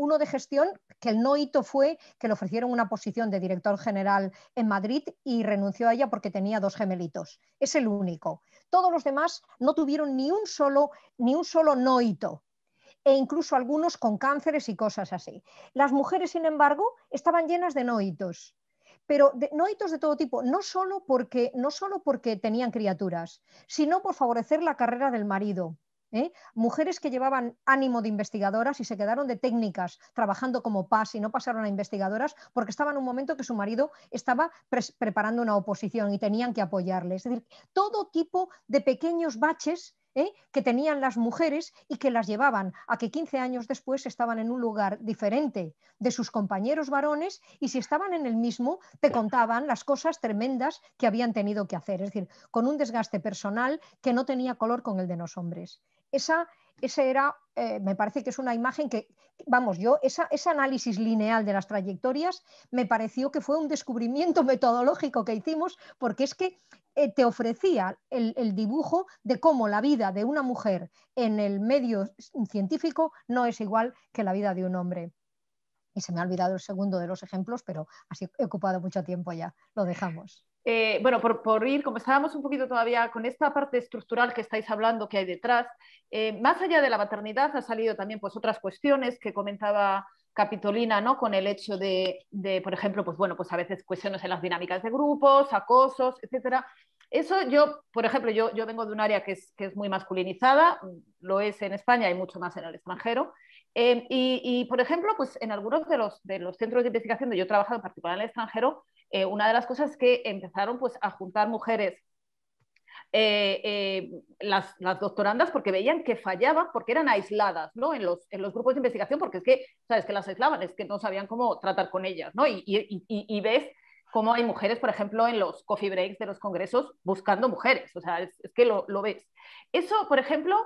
que el no hito fue que le ofrecieron una posición de director general en Madrid y renunció a ella porque tenía 2 gemelitos. Es el único. Todos los demás no tuvieron ni un solo no hito, e incluso algunos con cánceres y cosas así. Las mujeres, sin embargo, estaban llenas de no hitos. Pero no hitos de todo tipo, no solo porque tenían criaturas, sino por favorecer la carrera del marido. Mujeres que llevaban ánimo de investigadoras y se quedaron de técnicas trabajando como PAS y no pasaron a investigadoras porque estaban en un momento que su marido estaba preparando una oposición y tenían que apoyarle. Es decir, todo tipo de pequeños baches que tenían las mujeres y que las llevaban a que 15 años después estaban en un lugar diferente de sus compañeros varones, y si estaban en el mismo te contaban las cosas tremendas que habían tenido que hacer, es decir, con un desgaste personal que no tenía color con el de los hombres. Ese era, me parece que es una imagen que, vamos, ese análisis lineal de las trayectorias me pareció que fue un descubrimiento metodológico que hicimos, porque es que te ofrecía el dibujo de cómo la vida de una mujer en el medio científico no es igual que la vida de un hombre. Y se me ha olvidado el segundo de los ejemplos, pero así he ocupado mucho tiempo ya, lo dejamos. Bueno, por ir, como estábamos un poquito todavía con esta parte estructural que estáis hablando que hay detrás, más allá de la maternidad ha salido también pues otras cuestiones que comentaba Capitolina, ¿no? Con el hecho de, por ejemplo, pues bueno, pues a veces cuestiones en las dinámicas de grupos, acosos, etcétera. Eso yo, por ejemplo, yo vengo de un área que es muy masculinizada, lo es en España y mucho más en el extranjero. Por ejemplo, pues en algunos de los centros de investigación donde yo he trabajado, en particular en el extranjero, una de las cosas es que empezaron pues, a juntar mujeres, las doctorandas, porque veían que fallaban, porque eran aisladas, ¿no? en los grupos de investigación, porque es que, ¿sabes? Que las aislaban, es que no sabían cómo tratar con ellas, ¿no? Y ves cómo hay mujeres, por ejemplo, en los coffee breaks de los congresos buscando mujeres, o sea, es que lo ves. Eso, por ejemplo,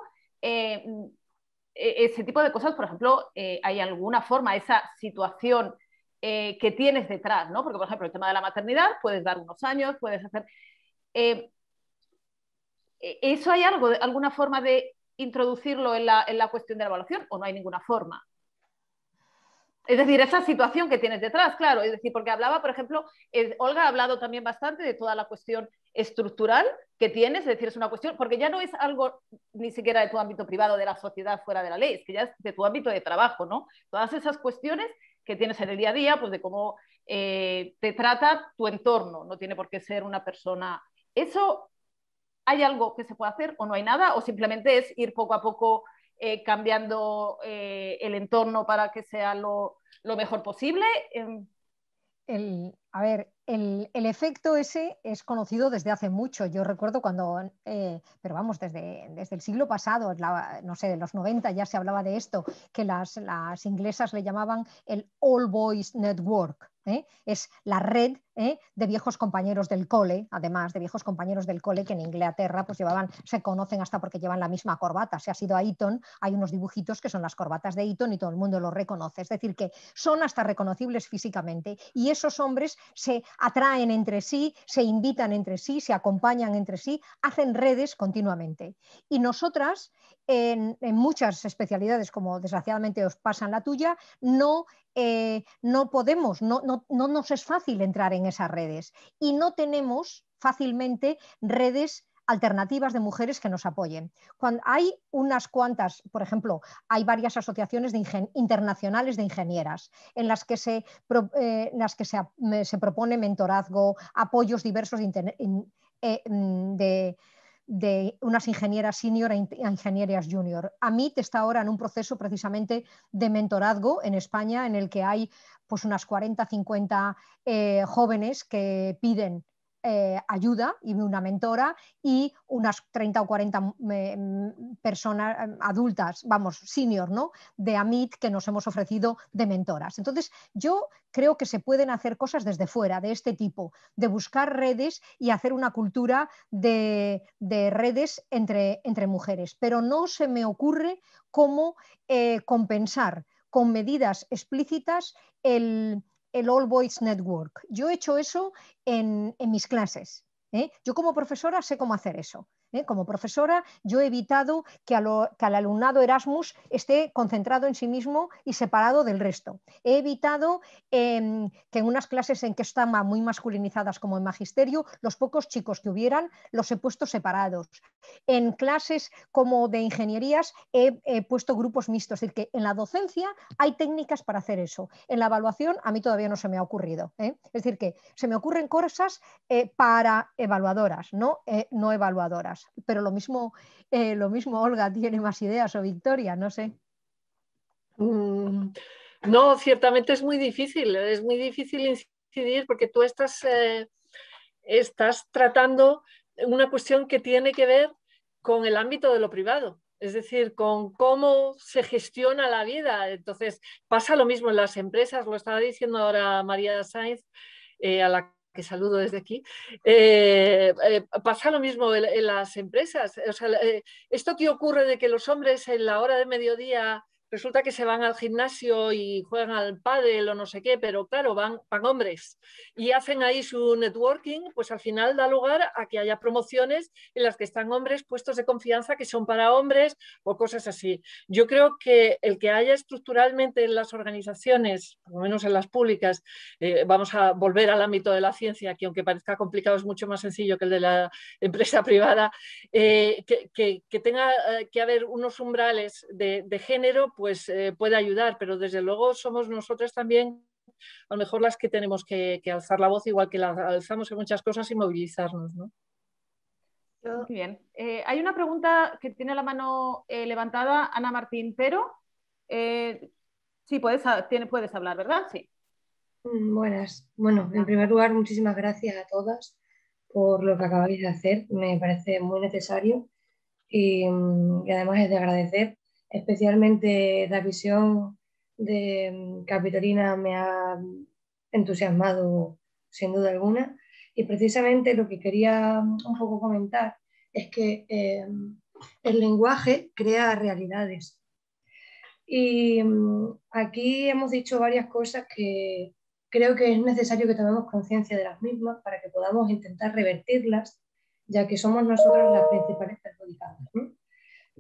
ese tipo de cosas, por ejemplo, hay alguna forma, esa situación que tienes detrás, ¿no? Porque, por ejemplo, el tema de la maternidad, puedes dar unos años, puedes hacer... ¿Eso hay alguna forma de introducirlo en la cuestión de la evaluación o no hay ninguna forma? Es decir, esa situación que tienes detrás, claro, es decir, porque hablaba, por ejemplo, Olga ha hablado también bastante de toda la cuestión estructural que tienes, es decir, es una cuestión, porque ya no es algo ni siquiera de tu ámbito privado, de la sociedad fuera de la ley, es que ya es de tu ámbito de trabajo, ¿no? Todas esas cuestiones que tienes en el día a día, pues de cómo te trata tu entorno, no tiene por qué ser una persona. ¿Eso hay algo que se puede hacer o no hay nada? ¿O simplemente es ir poco a poco cambiando el entorno para que sea lo mejor posible? A ver, el efecto ese es conocido desde hace mucho. Yo recuerdo cuando, pero vamos, desde el siglo pasado, no sé, de los 90 ya se hablaba de esto, que las inglesas le llamaban el All Boys Network. Es la red de viejos compañeros del cole, además de viejos compañeros del cole que en Inglaterra pues se conocen hasta porque llevan la misma corbata. Si has ido a Eton, hay unos dibujitos que son las corbatas de Eton y todo el mundo los reconoce. Es decir, que son hasta reconocibles físicamente, y esos hombres se atraen entre sí, se invitan entre sí, se acompañan entre sí, hacen redes continuamente. Y nosotras, en muchas especialidades, como desgraciadamente os pasa en la tuya, no podemos, no nos es fácil entrar en esas redes, y no tenemos fácilmente redes alternativas de mujeres que nos apoyen. Cuando hay unas cuantas, por ejemplo, hay varias asociaciones internacionales de ingenieras en las que se propone mentorazgo, apoyos diversos de unas ingenieras senior e ingenieras junior. AMIT está ahora en un proceso precisamente de mentorazgo en España, en el que hay pues unas 40, 50 jóvenes que piden ayuda y una mentora, y unas 30 o 40 personas adultas, vamos, senior, ¿no?, de AMIT que nos hemos ofrecido de mentoras. Entonces, yo creo que se pueden hacer cosas desde fuera de este tipo, de buscar redes y hacer una cultura de redes entre mujeres, pero no se me ocurre cómo compensar con medidas explícitas el All Boys Network. Yo he hecho eso en mis clases. Yo como profesora sé cómo hacer eso. Como profesora yo he evitado que al alumnado Erasmus esté concentrado en sí mismo y separado del resto. He evitado que en unas clases en que estaban muy masculinizadas como en magisterio, los pocos chicos que hubieran los he puesto separados. En clases como de ingenierías he puesto grupos mixtos. Es decir, que en la docencia hay técnicas para hacer eso. En la evaluación a mí todavía no se me ha ocurrido. Es decir, que se me ocurren cosas para evaluadoras, no evaluadoras. Pero lo mismo Olga tiene más ideas, o Victoria, no sé. No, ciertamente es muy difícil incidir, porque tú estás tratando una cuestión que tiene que ver con el ámbito de lo privado, es decir, con cómo se gestiona la vida. Entonces, pasa lo mismo en las empresas, lo estaba diciendo ahora María Sainz, a la que saludo desde aquí, pasa lo mismo en las empresas. O sea, esto que ocurre de que los hombres en la hora de mediodía resulta que se van al gimnasio y juegan al pádel o no sé qué, pero claro, van hombres y hacen ahí su networking, pues al final da lugar a que haya promociones en las que están hombres, puestos de confianza que son para hombres o cosas así. Yo creo que el que haya estructuralmente en las organizaciones, por lo menos en las públicas, vamos a volver al ámbito de la ciencia, que aunque parezca complicado es mucho más sencillo que el de la empresa privada, que tenga que haber unos umbrales de género, pues puede ayudar, pero desde luego somos nosotras también a lo mejor las que tenemos que alzar la voz, igual que la alzamos en muchas cosas, y movilizarnos, ¿no? Muy bien. Hay una pregunta que tiene la mano levantada Ana Martín, pero sí, puedes hablar, ¿verdad? Sí. Buenas. Bueno, en primer lugar, muchísimas gracias a todas por lo que acabáis de hacer. Me parece muy necesario y además es de agradecer. Especialmente la visión de Capitolina me ha entusiasmado sin duda alguna. Y precisamente lo que quería un poco comentar es que el lenguaje crea realidades. Y aquí hemos dicho varias cosas que creo que es necesario que tomemos conciencia de las mismas para que podamos intentar revertirlas, ya que somos nosotros las principales perjudicadas, ¿no?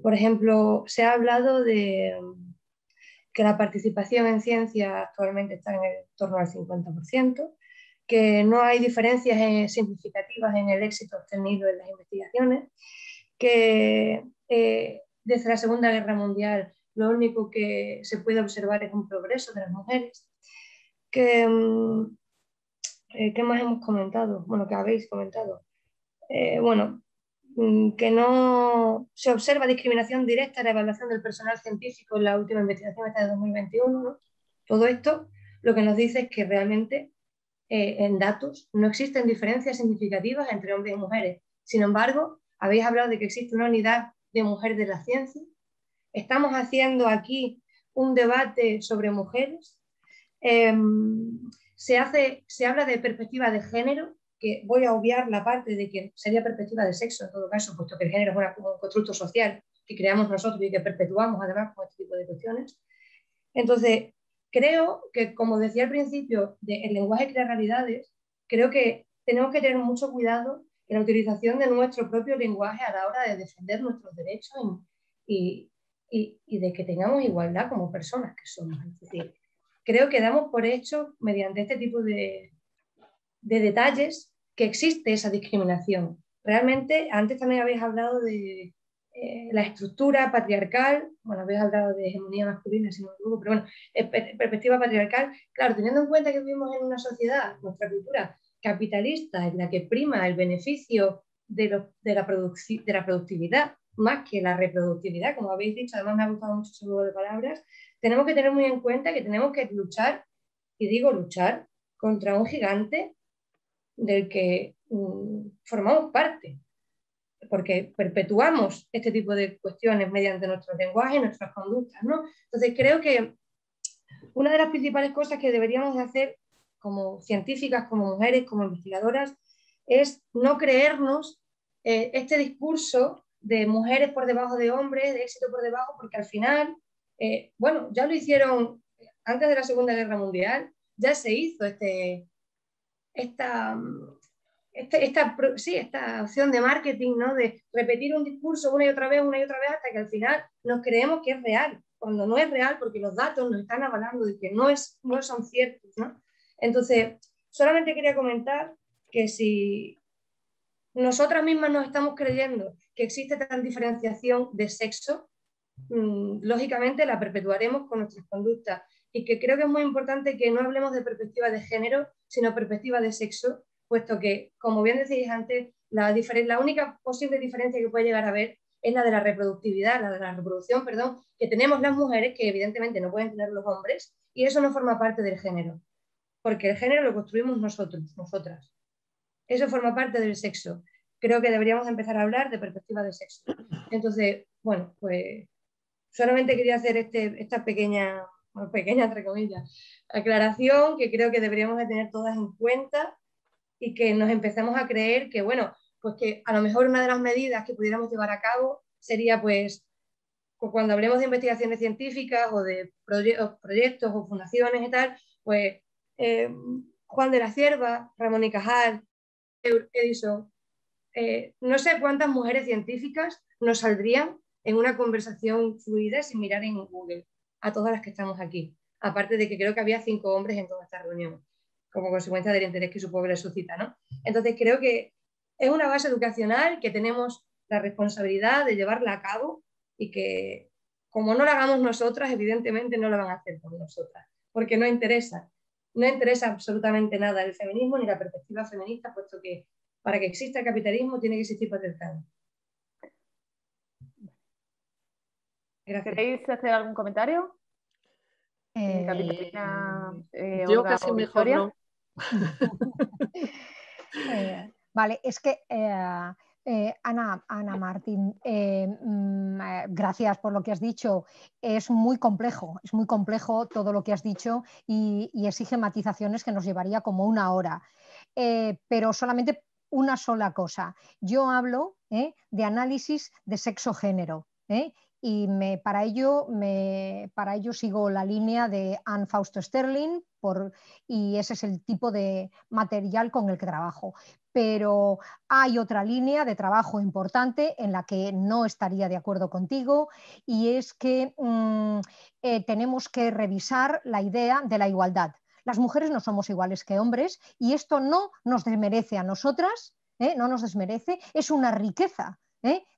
Por ejemplo, se ha hablado de que la participación en ciencia actualmente está en el torno al 50%, que no hay diferencias significativas en el éxito obtenido en las investigaciones, que desde la Segunda Guerra Mundial lo único que se puede observar es un progreso de las mujeres. ¿Qué más hemos comentado? Bueno, que habéis comentado. Bueno, que no se observa discriminación directa en la evaluación del personal científico en la última investigación esta de 2021, ¿no? Todo esto lo que nos dice es que realmente en datos no existen diferencias significativas entre hombres y mujeres. Sin embargo, habéis hablado de que existe una unidad de mujeres de la ciencia. Estamos haciendo aquí un debate sobre mujeres. Se habla de perspectiva de género, que voy a obviar la parte de que sería perspectiva de sexo en todo caso, puesto que el género es un constructo social que creamos nosotros y que perpetuamos además con este tipo de cuestiones. Entonces, creo que, como decía al principio, el lenguaje crea realidades. Creo que tenemos que tener mucho cuidado en la utilización de nuestro propio lenguaje a la hora de defender nuestros derechos y de que tengamos igualdad como personas que somos. Es decir, creo que damos por hecho, mediante este tipo de detalles, que existe esa discriminación. Realmente, antes también habéis hablado de la estructura patriarcal, bueno, habéis hablado de hegemonía masculina, si no me equivoco, pero bueno, perspectiva patriarcal, claro, teniendo en cuenta que vivimos en una sociedad, nuestra cultura capitalista, en la que prima el beneficio de la productividad más que la reproductividad, como habéis dicho, además me ha gustado mucho ese juego de palabras, tenemos que tener muy en cuenta que tenemos que luchar, y digo luchar, contra un gigante del que formamos parte, porque perpetuamos este tipo de cuestiones mediante nuestro lenguaje y nuestras conductas, ¿no? Entonces creo que una de las principales cosas que deberíamos de hacer como científicas, como mujeres, como investigadoras, es no creernos este discurso de mujeres por debajo de hombres, de éxito por debajo, porque al final, bueno, ya lo hicieron antes de la Segunda Guerra Mundial, ya se hizo esta opción de marketing, ¿no? De repetir un discurso una y otra vez, hasta que al final nos creemos que es real, cuando no es real, porque los datos nos están avalando de que no son ciertos, ¿no? Entonces, solamente quería comentar que si nosotras mismas nos estamos creyendo que existe tal diferenciación de sexo, lógicamente la perpetuaremos con nuestras conductas, y que creo que es muy importante que no hablemos de perspectiva de género, sino perspectiva de sexo, puesto que, como bien decíais antes, la única posible diferencia que puede llegar a haber es la de la reproductividad, la de la reproducción, perdón, que tenemos las mujeres, que evidentemente no pueden tener los hombres, y eso no forma parte del género, porque el género lo construimos nosotros, nosotras. Eso forma parte del sexo. creo que deberíamos empezar a hablar de perspectiva de sexo. Entonces, bueno, pues solamente quería hacer esta pequeña, entre comillas, aclaración que creo que deberíamos de tener todas en cuenta y que nos empecemos a creer que, bueno, pues que a lo mejor una de las medidas que pudiéramos llevar a cabo sería, pues, cuando hablemos de investigaciones científicas o de proyectos o fundaciones y tal, pues Juan de la Cierva, Ramón y Cajal, Edison, no sé cuántas mujeres científicas nos saldrían en una conversación fluida sin mirar en Google a todas las que estamos aquí. Aparte de que creo que había 5 hombres en toda esta reunión, como consecuencia del interés que supongo que les suscita, ¿no? Entonces creo que es una base educacional que tenemos la responsabilidad de llevarla a cabo y que, como no la hagamos nosotras, evidentemente no la van a hacer por nosotras, porque no interesa absolutamente nada el feminismo ni la perspectiva feminista, puesto que para que exista el capitalismo tiene que existir patriarcado. Gracias. ¿Queréis hacer algún comentario? Yo casi mejor no. Vale, es que Ana Martín, gracias por lo que has dicho. Es muy complejo todo lo que has dicho y exige matizaciones que nos llevaría como una hora. Pero solamente una sola cosa. Yo hablo de análisis de sexo-género. Y para ello sigo la línea de Anne Fausto Sterling y ese es el tipo de material con el que trabajo. Pero hay otra línea de trabajo importante en la que no estaría de acuerdo contigo y es que tenemos que revisar la idea de la igualdad. Las mujeres no somos iguales que hombres y esto no nos desmerece a nosotras, no nos desmerece, es una riqueza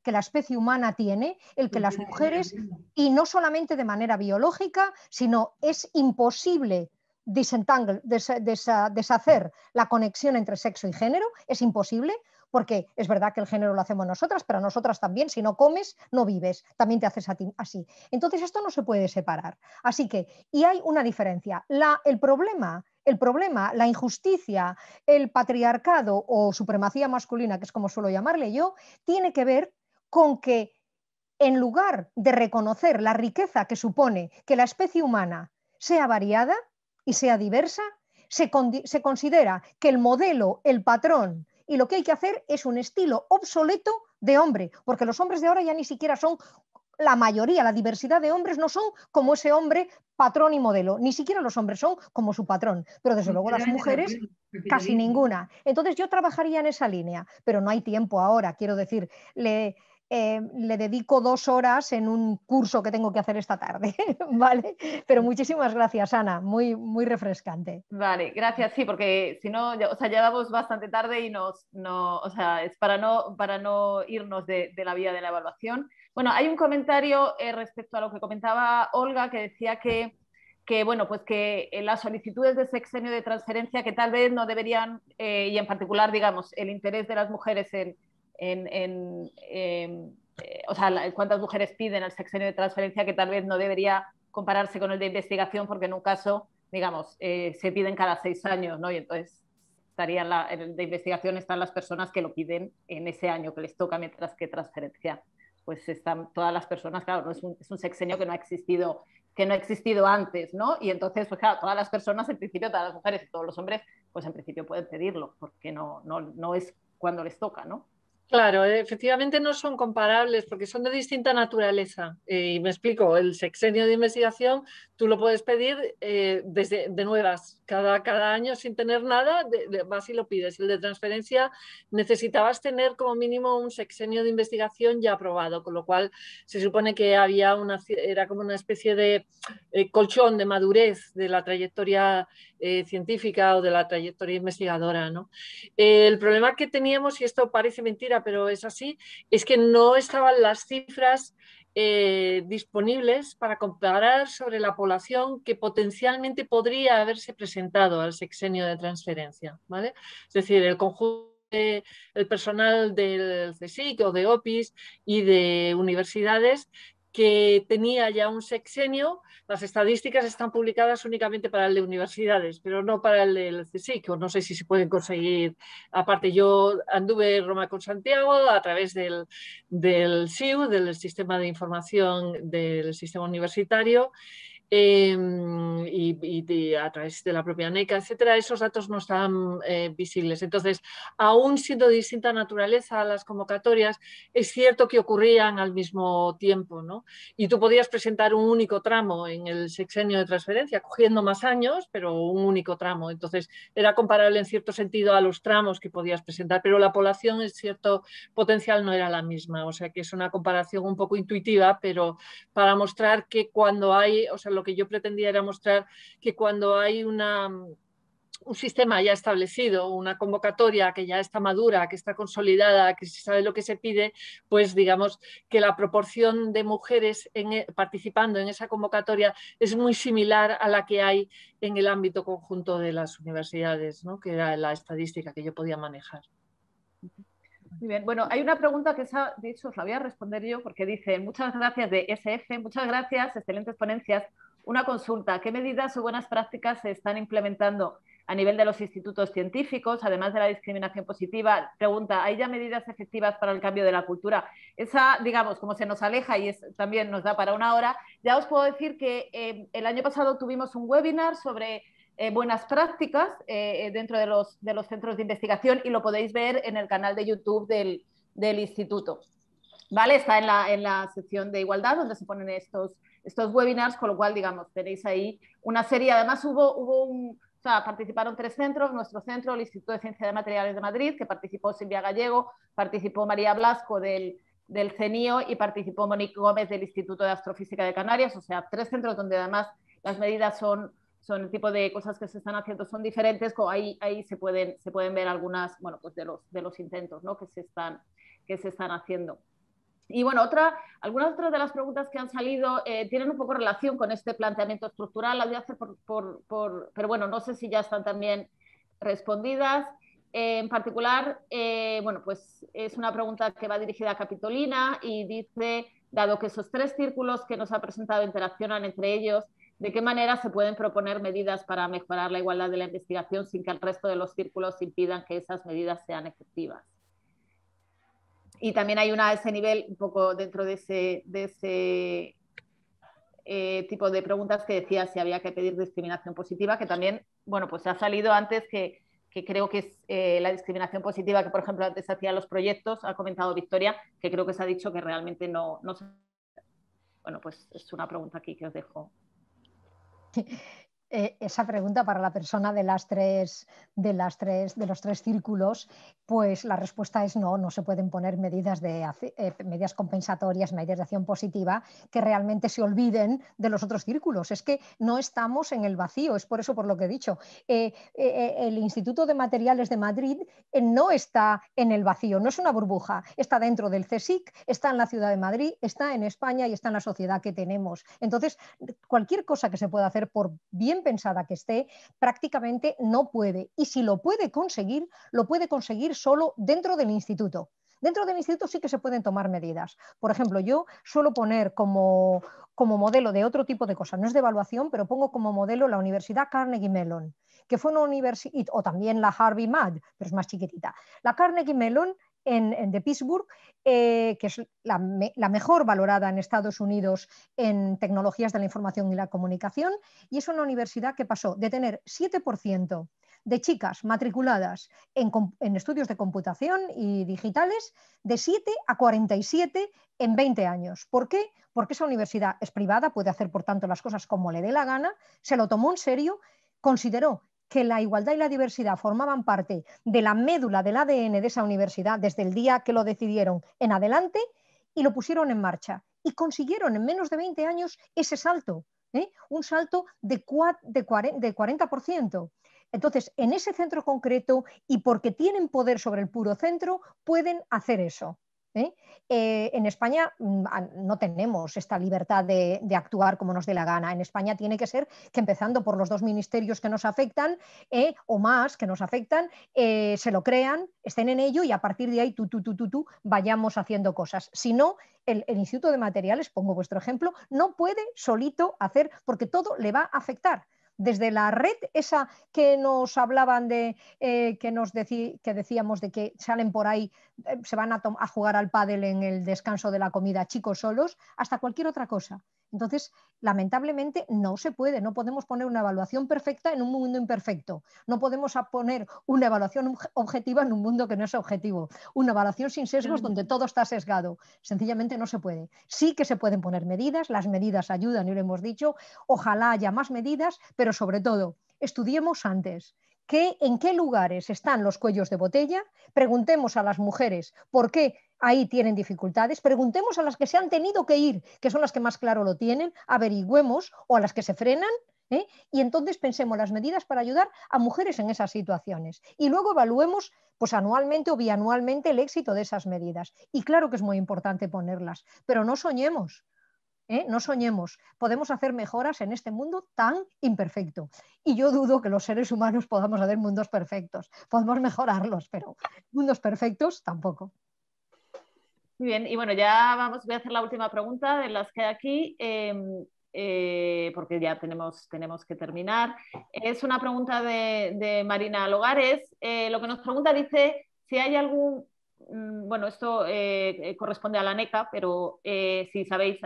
que la especie humana tiene, el que las mujeres, y no solamente de manera biológica, sino es imposible deshacer la conexión entre sexo y género, es imposible, porque es verdad que el género lo hacemos nosotras, pero nosotras también, si no comes, no vives, también te haces a ti así. Entonces esto no se puede separar. Así que, y hay una diferencia. El problema, la injusticia, el patriarcado o supremacía masculina, que es como suelo llamarle yo, tiene que ver con que en lugar de reconocer la riqueza que supone que la especie humana sea variada y sea diversa, se considera que el modelo, el patrón y lo que hay que hacer es un estilo obsoleto de hombre, porque los hombres de ahora ya ni siquiera son la mayoría, la diversidad de hombres no son como ese hombre patrón y modelo, ni siquiera los hombres son como su patrón, pero desde luego las mujeres casi ninguna. Entonces yo trabajaría en esa línea, pero no hay tiempo ahora, quiero decir, le dedico 2 horas en un curso que tengo que hacer esta tarde, ¿vale? Pero muchísimas gracias, Ana, muy, muy refrescante. Vale, gracias, sí, porque si no, ya vamos bastante tarde y es para no irnos de la vía de la evaluación. Bueno, hay un comentario respecto a lo que comentaba Olga, que decía que bueno, pues que las solicitudes de sexenio de transferencia que tal vez no deberían, y en particular, digamos, el interés de las mujeres o sea, cuántas mujeres piden el sexenio de transferencia que tal vez no debería compararse con el de investigación, porque en un caso, digamos, se piden cada 6 años, ¿no? Y entonces en el de investigación están las personas que lo piden en ese año que les toca, mientras que transferencia, pues están todas las personas, claro, no es un sexenio que no ha existido antes, ¿no? Y entonces, pues claro, todas las personas, en principio, todas las mujeres y todos los hombres, pues en principio pueden pedirlo, porque no es cuando les toca, ¿no? Claro, efectivamente no son comparables porque son de distinta naturaleza. Y me explico, el sexenio de investigación tú lo puedes pedir de nuevas, cada año sin tener nada, vas y lo pides. El de transferencia necesitabas tener como mínimo un sexenio de investigación ya aprobado, con lo cual se supone que era como una especie de colchón de madurez de la trayectoria científica o de la trayectoria investigadora, ¿no? El problema que teníamos, y esto parece mentira, pero es así, es que no estaban las cifras disponibles para comparar sobre la población que potencialmente podría haberse presentado al sexenio de transferencia, ¿vale? Es decir, el conjunto el personal del CSIC o de OPIS y de universidades que tenía ya un sexenio. Las estadísticas están publicadas únicamente para el de universidades, pero no para el del CSIC, o no sé si se pueden conseguir. Aparte, yo anduve en Roma con Santiago a través del SIU, del Sistema de Información del Sistema Universitario, y a través de la propia NECA, etcétera, esos datos no están visibles. Entonces, aún siendo de distinta naturaleza las convocatorias, es cierto que ocurrían al mismo tiempo, ¿no? Y tú podías presentar un único tramo en el sexenio de transferencia, cogiendo más años, pero un único tramo. Entonces, era comparable en cierto sentido a los tramos que podías presentar, pero la población en cierto potencial no era la misma. O sea, que es una comparación un poco intuitiva, pero para mostrar que cuando hay, o sea, lo que yo pretendía era mostrar que cuando hay un sistema ya establecido, una convocatoria que ya está madura, que está consolidada, que se sabe lo que se pide, pues digamos que la proporción de mujeres participando en esa convocatoria es muy similar a la que hay en el ámbito conjunto de las universidades, ¿no? Que era la estadística que yo podía manejar. Muy bien, bueno, hay una pregunta que esa, de hecho os la voy a responder yo, porque dice: muchas gracias de SF, muchas gracias, excelentes ponencias. Una consulta: ¿qué medidas o buenas prácticas se están implementando a nivel de los institutos científicos, además de la discriminación positiva? Pregunta: ¿hay ya medidas efectivas para el cambio de la cultura? Esa, digamos, como se nos aleja y también nos da para una hora, ya os puedo decir que el año pasado tuvimos un webinar sobre buenas prácticas dentro de los centros de investigación, y lo podéis ver en el canal de YouTube del instituto. ¿Vale? Está en la sección de igualdad, donde se ponen estos webinars, con lo cual, digamos, tenéis ahí una serie. Además, o sea, participaron 3 centros: nuestro centro, el Instituto de Ciencia de Materiales de Madrid, que participó Silvia Gallego, participó María Blasco del CENIO y participó Monique Gómez del Instituto de Astrofísica de Canarias. O sea, 3 centros donde además las medidas son el tipo de cosas que se están haciendo son diferentes. Ahí se pueden ver algunas, bueno, pues de los intentos, ¿no? que se están haciendo. Y bueno, algunas otras de las preguntas que han salido tienen un poco relación con este planteamiento estructural. Las voy a hacer pero bueno, no sé si ya están también respondidas. En particular, bueno, pues es una pregunta que va dirigida a Capitolina y dice: dado que esos 3 círculos que nos ha presentado interaccionan entre ellos, ¿de qué manera se pueden proponer medidas para mejorar la igualdad de la investigación sin que el resto de los círculos impidan que esas medidas sean efectivas? Y también hay una a ese nivel, un poco dentro de ese tipo de preguntas, que decía si había que pedir discriminación positiva, que también, bueno, pues ha salido antes que creo que es la discriminación positiva que, por ejemplo, antes hacía los proyectos, ha comentado Victoria, que creo que se ha dicho que realmente no se... Bueno, pues es una pregunta aquí que os dejo. Esa pregunta para la persona de los 3 círculos, pues la respuesta es no se pueden poner medidas compensatorias, medidas de acción positiva que realmente se olviden de los otros círculos. Es que no estamos en el vacío, es por eso por lo que he dicho. El Instituto de Materiales de Madrid no está en el vacío, no es una burbuja, está dentro del CSIC, está en la Ciudad de Madrid, está en España y está en la sociedad que tenemos. Entonces, cualquier cosa que se pueda hacer, por bien pensada que esté, prácticamente no puede. Y si lo puede conseguir solo dentro del instituto. Dentro del instituto sí que se pueden tomar medidas. Por ejemplo, yo suelo poner como modelo de otro tipo de cosas, no es de evaluación, pero pongo como modelo la Universidad Carnegie Mellon, que fue una universidad, o también la Harvey Mudd, pero es más chiquitita. La Carnegie Mellon de Pittsburgh, que es la mejor valorada en Estados Unidos en tecnologías de la información y la comunicación, y es una universidad que pasó de tener 7% de chicas matriculadas en estudios de computación y digitales, de 7 a 47 en 20 años. ¿Por qué? Porque esa universidad es privada, puede hacer por tanto las cosas como le dé la gana, se lo tomó en serio, consideró que la igualdad y la diversidad formaban parte de la médula del ADN de esa universidad desde el día que lo decidieron en adelante, y lo pusieron en marcha. Y consiguieron en menos de 20 años ese salto, un salto de 40%. Entonces, en ese centro concreto, y porque tienen poder sobre el puro centro, pueden hacer eso. En España no tenemos esta libertad de actuar como nos dé la gana. En España tiene que ser que, empezando por los 2 ministerios que nos afectan, o más que nos afectan, se lo crean, estén en ello y a partir de ahí vayamos haciendo cosas. Si no, el Instituto de Materiales, pongo vuestro ejemplo, no puede solito hacer, porque todo le va a afectar. Desde la red esa que nos hablaban de, que decíamos de que salen por ahí, se van a jugar al pádel en el descanso de la comida chicos solos, hasta cualquier otra cosa. Entonces, lamentablemente no se puede, no podemos poner una evaluación perfecta en un mundo imperfecto, no podemos poner una evaluación objetiva en un mundo que no es objetivo, una evaluación sin sesgos donde todo está sesgado, sencillamente no se puede. Sí que se pueden poner medidas, las medidas ayudan y lo hemos dicho, ojalá haya más medidas, pero sobre todo, estudiemos antes en qué lugares están los cuellos de botella, preguntemos a las mujeres por qué ahí tienen dificultades, preguntemos a las que se han tenido que ir, que son las que más claro lo tienen, averigüemos, o a las que se frenan, y entonces pensemos las medidas para ayudar a mujeres en esas situaciones. Y luego evaluemos pues anualmente o bianualmente el éxito de esas medidas. Y claro que es muy importante ponerlas, pero no soñemos. No soñemos, podemos hacer mejoras en este mundo tan imperfecto. Y yo dudo que los seres humanos podamos hacer mundos perfectos. Podemos mejorarlos, pero mundos perfectos tampoco. Muy bien, y bueno, ya voy a hacer la última pregunta de las que hay aquí, porque ya tenemos que terminar. Es una pregunta de Marina Logares. Lo que nos pregunta dice si hay algún... Bueno, esto corresponde a la NECA, pero si sabéis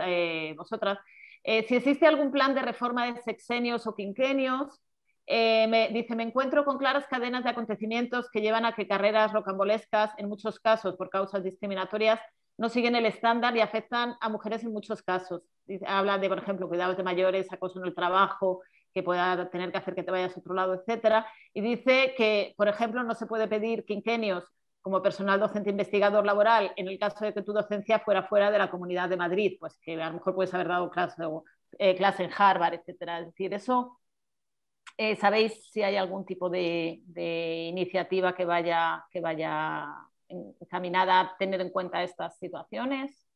vosotras, si existe algún plan de reforma de sexenios o quinquenios. Dice, me encuentro con claras cadenas de acontecimientos que llevan a que carreras rocambolescas, en muchos casos por causas discriminatorias, no siguen el estándar y afectan a mujeres en muchos casos. Habla de, por ejemplo, cuidados de mayores, acoso en el trabajo, que pueda tener que hacer que te vayas a otro lado, etcétera. Y dice que, por ejemplo, no se puede pedir quinquenios como personal docente investigador laboral en el caso de que tu docencia fuera fuera de la Comunidad de Madrid, pues que a lo mejor puedes haber dado clase en Harvard, etcétera. Es decir, eso, ¿sabéis si hay algún tipo de iniciativa que vaya encaminada a tener en cuenta estas situaciones?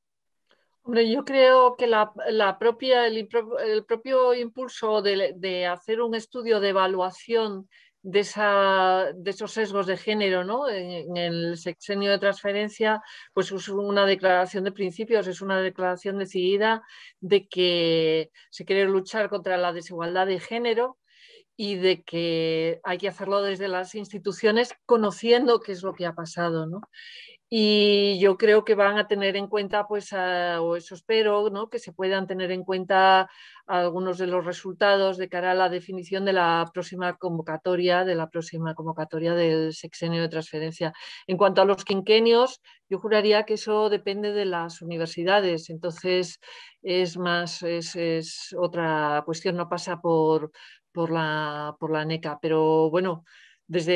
Hombre, yo creo que el propio impulso de hacer un estudio de evaluación de esos sesgos de género, ¿no? En el sexenio de transferencia, pues es una declaración de principios, es una declaración decidida de que se quiere luchar contra la desigualdad de género y de que hay que hacerlo desde las instituciones conociendo qué es lo que ha pasado, ¿no? Y yo creo que van a tener en cuenta, pues, o eso espero, ¿no? Que se puedan tener en cuenta algunos de los resultados de cara a la definición de la próxima convocatoria del sexenio de transferencia. En cuanto a los quinquenios, yo juraría que eso depende de las universidades, entonces es otra cuestión, no pasa por la NECA, pero bueno,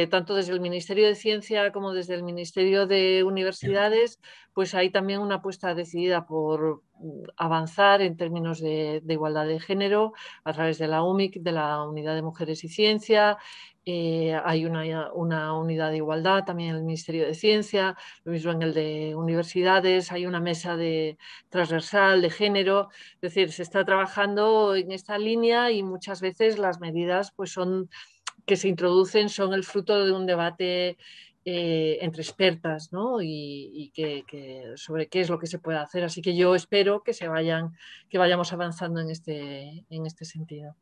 tanto desde el Ministerio de Ciencia como desde el Ministerio de Universidades, pues hay también una apuesta decidida por avanzar en términos de igualdad de género a través de la UMIC, de la Unidad de Mujeres y Ciencia. Hay una unidad de igualdad también en el Ministerio de Ciencia, lo mismo en el de Universidades, hay una mesa transversal de género, es decir, se está trabajando en esta línea y muchas veces las medidas pues que se introducen son el fruto de un debate entre expertas, ¿no? y sobre qué es lo que se puede hacer. Así que yo espero que vayamos avanzando en este sentido.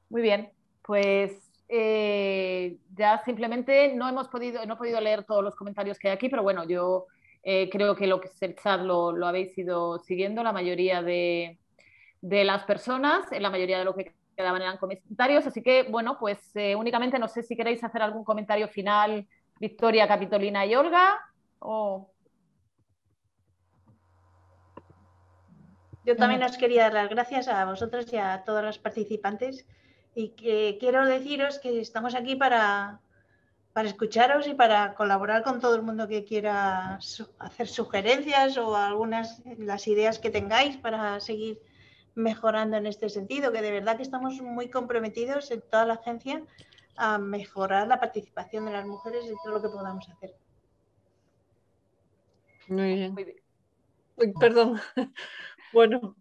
Muy bien, pues ya simplemente no he podido leer todos los comentarios que hay aquí, pero bueno, yo creo que lo que es el chat lo habéis ido siguiendo, la mayoría de las personas, la mayoría de lo que quedaban eran comentarios, así que bueno, pues únicamente no sé si queréis hacer algún comentario final, Victoria, Capitolina y Olga, o... Yo también os quería dar las gracias a vosotros y a todos los participantes y que quiero deciros que estamos aquí para escucharos y para colaborar con todo el mundo que quiera hacer sugerencias o algunas las ideas que tengáis para seguir mejorando en este sentido, que de verdad que estamos muy comprometidos en toda la agencia a mejorar la participación de las mujeres en todo lo que podamos hacer. Muy bien. Muy bien. Uy, perdón. Bueno,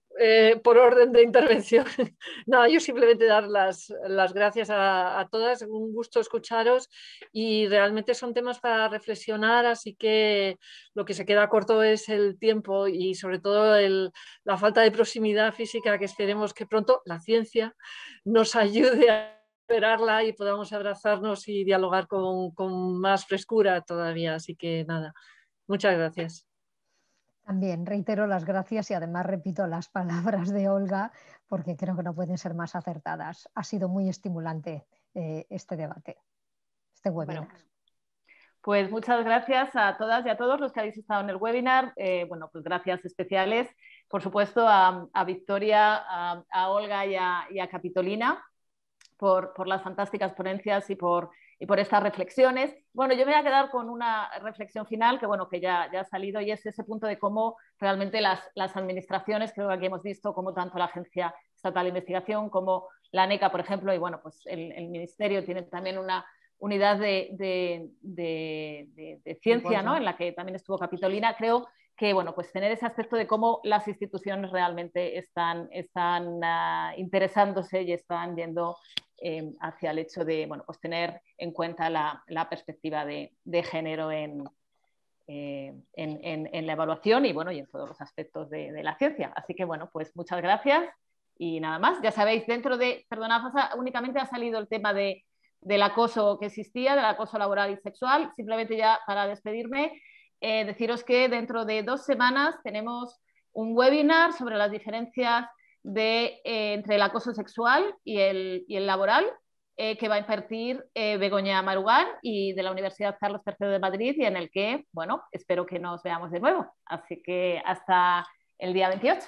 por orden de intervención. Nada, yo simplemente dar las gracias a todas. Un gusto escucharos y realmente son temas para reflexionar, así que lo que se queda corto es el tiempo y sobre todo la falta de proximidad física, que esperemos que pronto la ciencia nos ayude a superarla y podamos abrazarnos y dialogar con más frescura todavía. Así que nada, muchas gracias. También reitero las gracias y además repito las palabras de Olga porque creo que no pueden ser más acertadas. Ha sido muy estimulante este debate, este webinar. Bueno, pues muchas gracias a todas y a todos los que habéis estado en el webinar. Bueno, pues gracias especiales, por supuesto, a Victoria, a Olga y a Capitolina por las fantásticas ponencias y por estas reflexiones. Bueno, yo me voy a quedar con una reflexión final que, bueno, que ya ha salido, y es ese punto de cómo realmente las administraciones, creo que aquí hemos visto cómo tanto la Agencia Estatal de Investigación como la ANECA, por ejemplo, y bueno, pues el Ministerio tiene también una unidad de ciencia, ¿no?, en la que también estuvo Capitolina. Creo que, bueno, pues tener ese aspecto de cómo las instituciones realmente están interesándose y están yendo hacia el hecho de, bueno, pues tener en cuenta la perspectiva de género en la evaluación y, bueno, y en todos los aspectos de la ciencia. Así que, bueno, pues muchas gracias y nada más. Ya sabéis, dentro de, perdonad, únicamente ha salido el tema del acoso que existía, del acoso laboral y sexual. Simplemente ya para despedirme, deciros que dentro de 2 semanas tenemos un webinar sobre las diferencias entre el acoso sexual y el laboral, que va a impartir Begoña Marugán y de la Universidad Carlos III de Madrid, y en el que, bueno, espero que nos veamos de nuevo. Así que hasta el día 28.